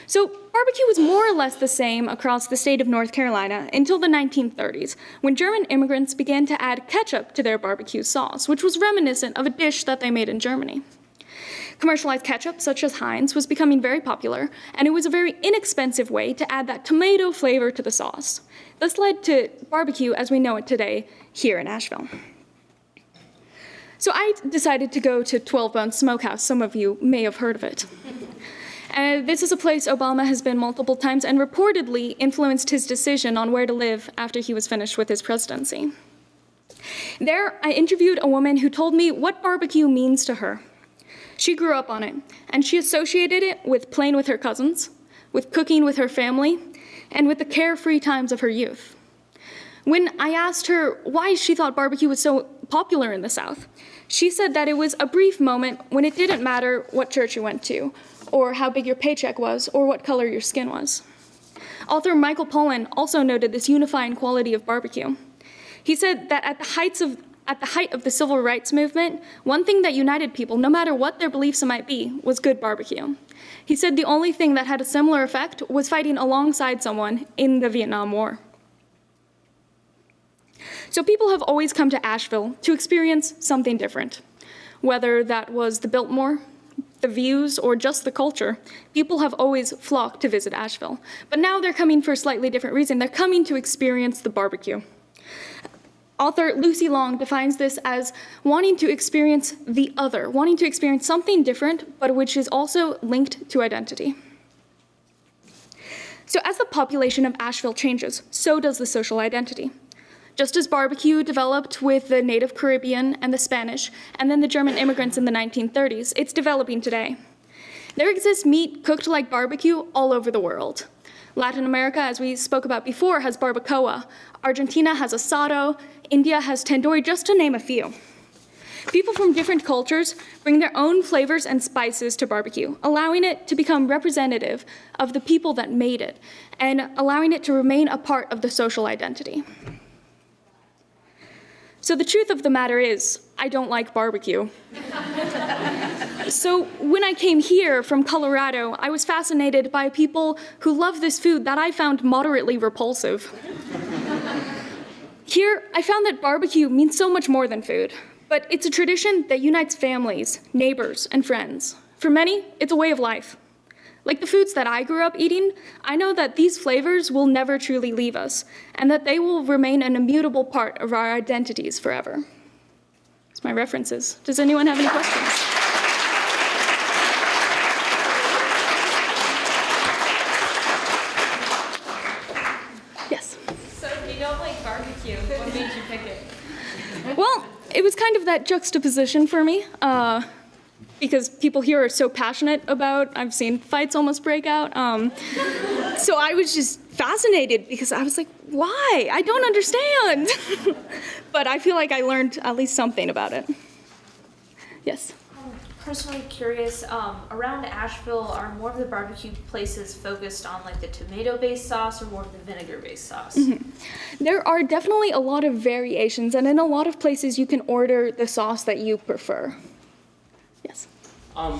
Speaker 29: So barbecue was more or less the same across the state of North Carolina until the 1930s, when German immigrants began to add ketchup to their barbecue sauce, which was reminiscent of a dish that they made in Germany. Commercialized ketchup, such as Heinz, was becoming very popular, and it was a very inexpensive way to add that tomato flavor to the sauce. This led to barbecue as we know it today here in Asheville. So I decided to go to 12 Bones Smokehouse. Some of you may have heard of it. This is a place Obama has been multiple times and reportedly influenced his decision on where to live after he was finished with his presidency. There, I interviewed a woman who told me what barbecue means to her. She grew up on it, and she associated it with playing with her cousins, with cooking with her family, and with the carefree times of her youth. When I asked her why she thought barbecue was so popular in the South, she said that it was a brief moment when it didn't matter what church you went to, or how big your paycheck was, or what color your skin was. Author Michael Pollan also noted this unifying quality of barbecue. He said that at the height of the civil rights movement, one thing that united people, no matter what their beliefs might be, was good barbecue. He said the only thing that had a similar effect was fighting alongside someone in the Vietnam War. So people have always come to Asheville to experience something different. Whether that was the Biltmore, the views, or just the culture, people have always flocked to visit Asheville. But now they're coming for a slightly different reason. They're coming to experience the barbecue. Author Lucy Long defines this as wanting to experience the other, wanting to experience something different, but which is also linked to identity. So as the population of Asheville changes, so does the social identity. Just as barbecue developed with the native Caribbean and the Spanish, and then the German immigrants in the 1930s, it's developing today. There exists meat cooked like barbecue all over the world. Latin America, as we spoke about before, has barbacoa. Argentina has asado. India has tandoori, just to name a few. People from different cultures bring their own flavors and spices to barbecue, allowing it to become representative of the people that made it, and allowing it to remain a part of the social identity. So the truth of the matter is, I don't like barbecue. So when I came here from Colorado, I was fascinated by people who love this food that I found moderately repulsive. Here, I found that barbecue means so much more than food, but it's a tradition that unites families, neighbors, and friends. For many, it's a way of life. Like the foods that I grew up eating, I know that these flavors will never truly leave us, and that they will remain an immutable part of our identities forever. That's my references. Does anyone have any questions? Yes.
Speaker 18: So if you don't like barbecue, what made you pick it?
Speaker 29: Well, it was kind of that juxtaposition for me. Because people here are so passionate about, I've seen fights almost break out. So I was just fascinated because I was like, why? I don't understand. But I feel like I learned at least something about it. Yes?
Speaker 2: Personally curious, around Asheville, are more of the barbecue places focused on like the tomato-based sauce or more of the vinegar-based sauce?
Speaker 29: Mm-hmm. There are definitely a lot of variations, and in a lot of places you can order the sauce that you prefer. Yes.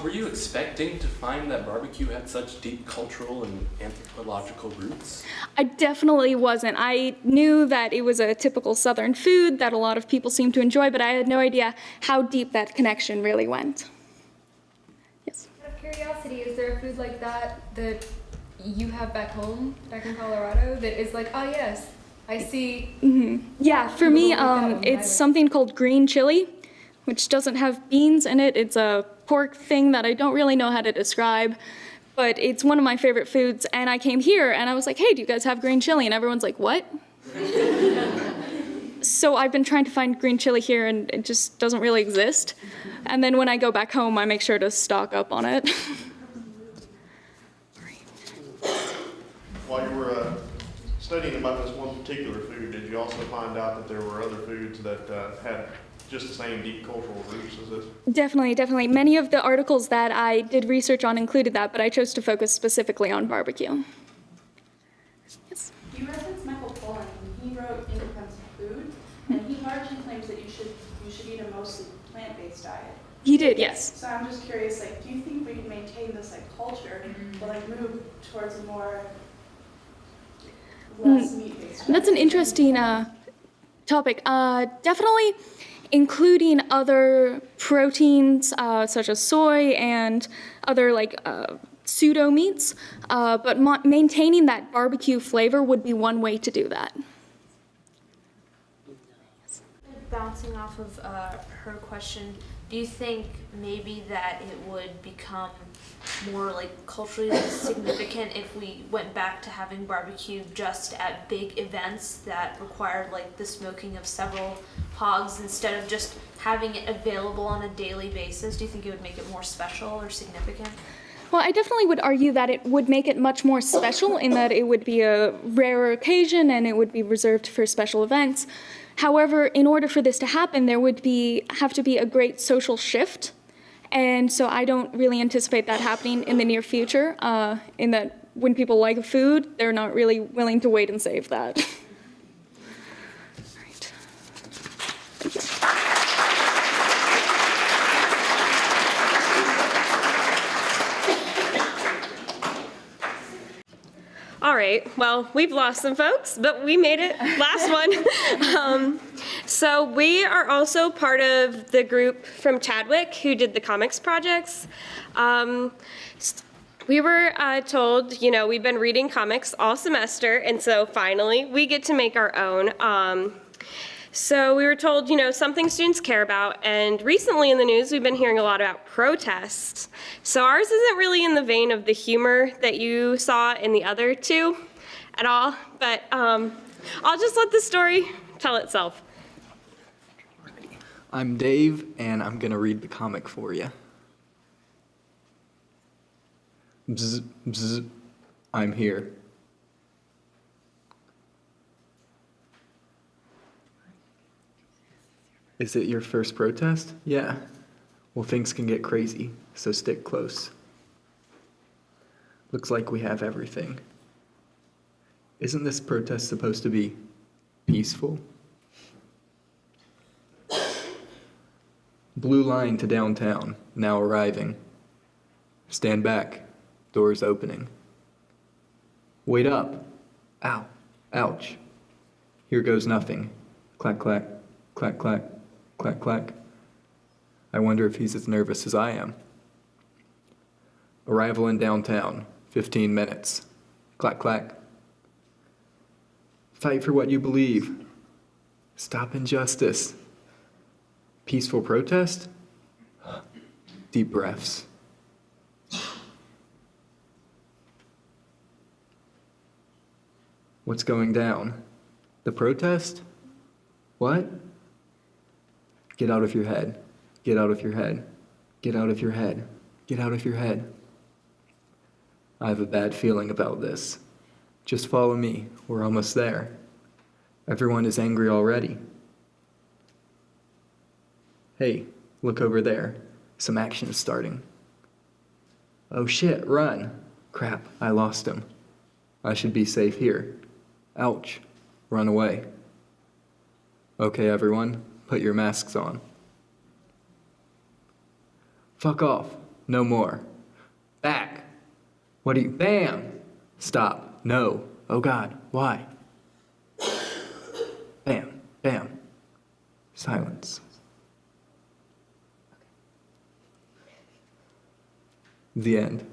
Speaker 7: Were you expecting to find that barbecue had such deep cultural and anthropological roots?
Speaker 29: I definitely wasn't. I knew that it was a typical Southern food that a lot of people seem to enjoy, but I had no idea how deep that connection really went. Yes.
Speaker 1: Out of curiosity, is there a food like that that you have back home, back in Colorado, that is like, oh yes, I see?
Speaker 29: Mm-hmm. Yeah, for me, it's something called green chili, which doesn't have beans in it. It's a pork thing that I don't really know how to describe, but it's one of my favorite foods. And I came here and I was like, hey, do you guys have green chili? And everyone's like, what? So I've been trying to find green chili here and it just doesn't really exist. And then when I go back home, I make sure to stock up on it.
Speaker 17: While you were studying about this one particular food, did you also find out that there were other foods that had just the same deep cultural roots as this?
Speaker 29: Definitely, definitely. Many of the articles that I did research on included that, but I chose to focus specifically on barbecue. Yes?
Speaker 19: You referenced Michael Pollan, and he wrote Independence of Food, and he largely claims that you should eat a mostly plant-based diet.
Speaker 29: He did, yes.
Speaker 19: So I'm just curious, like, do you think we can maintain this like culture, but like move towards a more less meat-based diet?
Speaker 29: That's an interesting topic. Definitely, including other proteins such as soy and other pseudo meats, but maintaining that barbecue flavor would be one way to do that.
Speaker 2: Bouncing off of her question, do you think maybe that it would become more culturally significant if we went back to having barbecue just at big events that required the smoking of several hogs instead of just having it available on a daily basis? Do you think it would make it more special or significant?
Speaker 29: Well, I definitely would argue that it would make it much more special in that it would be a rarer occasion and it would be reserved for special events. However, in order for this to happen, there would have to be a great social shift. And so I don't really anticipate that happening in the near future, in that when people like food, they're not really willing to wait and save that. All right. Thank you.
Speaker 18: All right, well, we've lost some folks, but we made it. Last one. So we are also part of the group from Chadwick who did the comics projects. We were told, we've been reading comics all semester, and so finally we get to make our own. So we were told, something students care about, and recently in the news we've been hearing a lot about protests. So ours isn't really in the vein of the humor that you saw in the other two at all, but I'll just let the story tell itself.
Speaker 8: I'm Dave, and I'm gonna read the comic for you. Bzz, bzz, I'm here. Is it your first protest? Yeah. Well, things can get crazy, so stick close. Looks like we have everything. Isn't this protest supposed to be peaceful? Blue line to downtown, now arriving. Stand back, doors opening. Wait up. Ow, ouch. Here goes nothing. Clack, clack, clack, clack, clack, clack. I wonder if he's as nervous as I am. Arrival in downtown, 15 minutes. Clack, clack. Fight for what you believe. Stop injustice. Peaceful protest? Deep breaths. What's going down? The protest? What? Get out of your head. Get out of your head. Get out of your head. Get out of your head. I have a bad feeling about this. Just follow me. We're almost there. Everyone is angry already. Hey, look over there. Some action is starting. Oh shit, run. Crap, I lost him. I should be safe here. Ouch. Run away. Okay, everyone, put your masks on. Fuck off. No more. Back. What do you... Bam! Stop. No. Oh God, why? Bam. Bam. Silence. The end.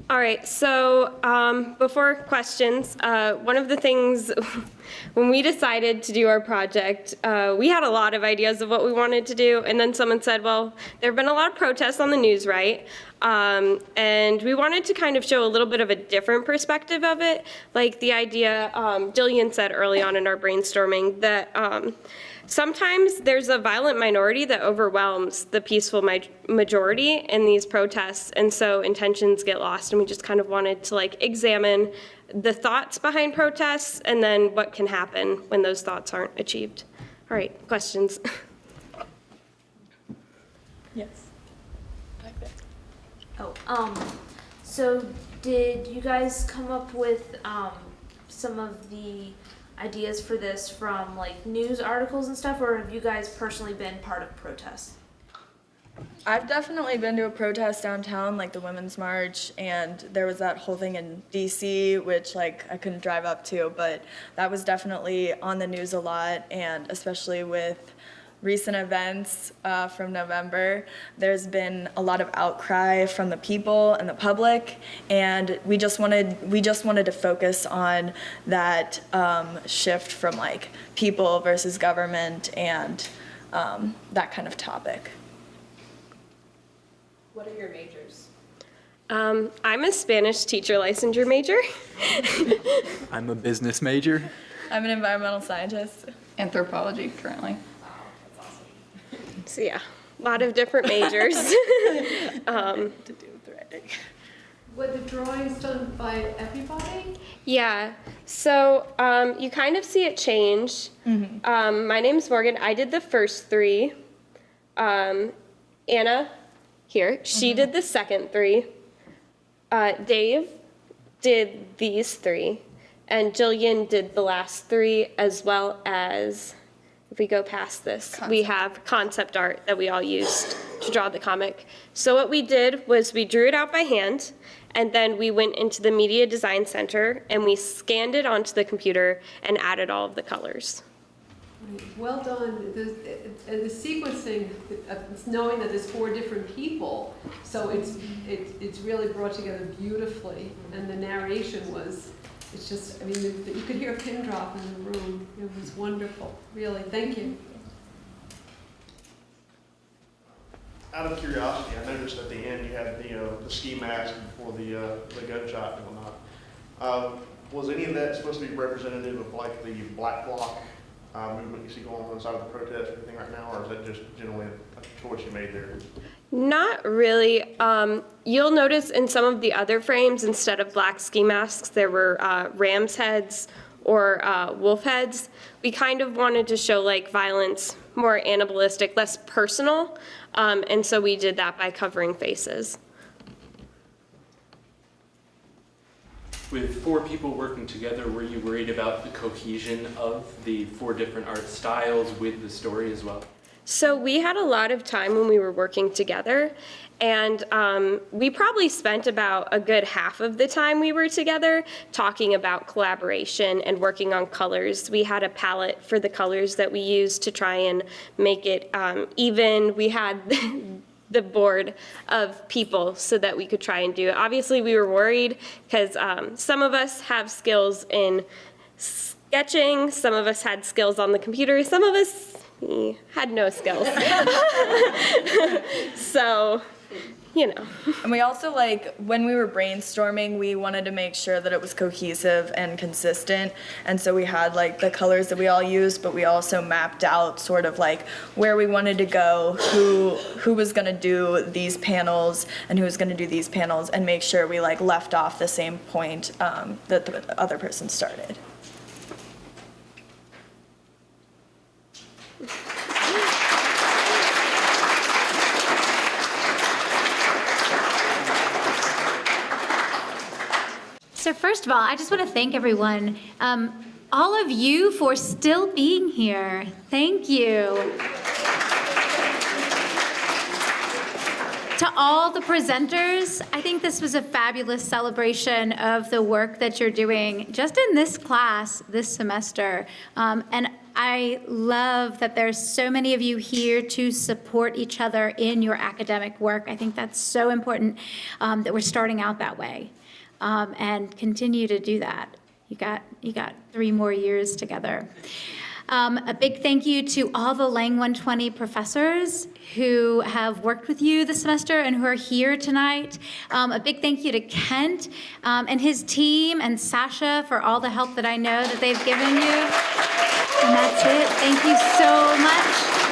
Speaker 18: All right, so before questions, one of the things when we decided to do our project, we had a lot of ideas of what we wanted to do, and then someone said, well, there have been a lot of protests on the news, right? And we wanted to kind of show a little bit of a different perspective of it, like the idea Dillian said early on in our brainstorming that sometimes there's a violent minority that overwhelms the peaceful majority in these protests, and so intentions get lost, and we just kind of wanted to examine the thoughts behind protests and then what can happen when those thoughts aren't achieved. All right, questions?
Speaker 5: Yes.
Speaker 2: So did you guys come up with some of the ideas for this from news articles and stuff, or have you guys personally been part of protests?
Speaker 6: I've definitely been to a protest downtown, like the Women's March, and there was that whole thing in DC, which like I couldn't drive up to, but that was definitely on the news a lot, and especially with recent events from November, there's been a lot of outcry from the people and the public, and we just wanted to focus on that shift from like people versus government and that kind of topic.
Speaker 1: What are your majors?
Speaker 18: I'm a Spanish teacher licensure major.
Speaker 8: I'm a business major.
Speaker 6: I'm an environmental scientist.
Speaker 11: Anthropology currently.
Speaker 18: So yeah, a lot of different majors.
Speaker 20: Were the drawings done by everybody?
Speaker 18: Yeah, so you kind of see it change. My name's Morgan. I did the first 3. Anna, here, she did the second 3. Dave did these 3. And Jillian did the last 3, as well as, if we go past this, we have concept art that we all used to draw the comic. So what we did was we drew it out by hand, and then we went into the Media Design Center, and we scanned it onto the computer and added all of the colors.
Speaker 20: Well done. The sequencing, knowing that there's 4 different people, so it's really brought together beautifully, and the narration was, it's just, I mean, you could hear a pin drop in the room. It was wonderful, really. Thank you.
Speaker 17: Out of curiosity, I noticed at the end you had the ski mask before the gunshot and whatnot. Was any of that supposed to be representative of like the Black Bloc movement you see going on inside of the protest or anything right now, or is that just generally a choice you made there?
Speaker 18: Not really. You'll notice in some of the other frames, instead of black ski masks, there were ram's heads or wolf heads. We kind of wanted to show like violence more animalistic, less personal, and so we did that by covering faces.
Speaker 7: With 4 people working together, were you worried about the cohesion of the 4 different art styles with the story as well?
Speaker 18: So we had a lot of time when we were working together, and we probably spent about a good half of the time we were together talking about collaboration and working on colors. We had a palette for the colors that we used to try and make it even. We had the board of people so that we could try and do it. Obviously, we were worried because some of us have skills in sketching, some of us had skills on the computer, some of us had no skills. So, you know.
Speaker 6: And we also, like, when we were brainstorming, we wanted to make sure that it was cohesive and consistent. And so we had, like, the colors that we all used, but we also mapped out sort of, like, where we wanted to go, who was going to do these panels, and who was going to do these panels, and make sure we, like, left off the same point that the other person started.
Speaker 13: So first of all, I just want to thank everyone, all of you, for still being here. Thank you. To all the presenters, I think this was a fabulous celebration of the work that you're doing just in this class this semester. And I love that there's so many of you here to support each other in your academic work. I think that's so important that we're starting out that way. And continue to do that. You got 3 more years together. A big thank you to all the Lang 120 professors who have worked with you this semester and who are here tonight. A big thank you to Kent and his team and Sasha for all the help that I know that they've given you. And that's it. Thank you so much.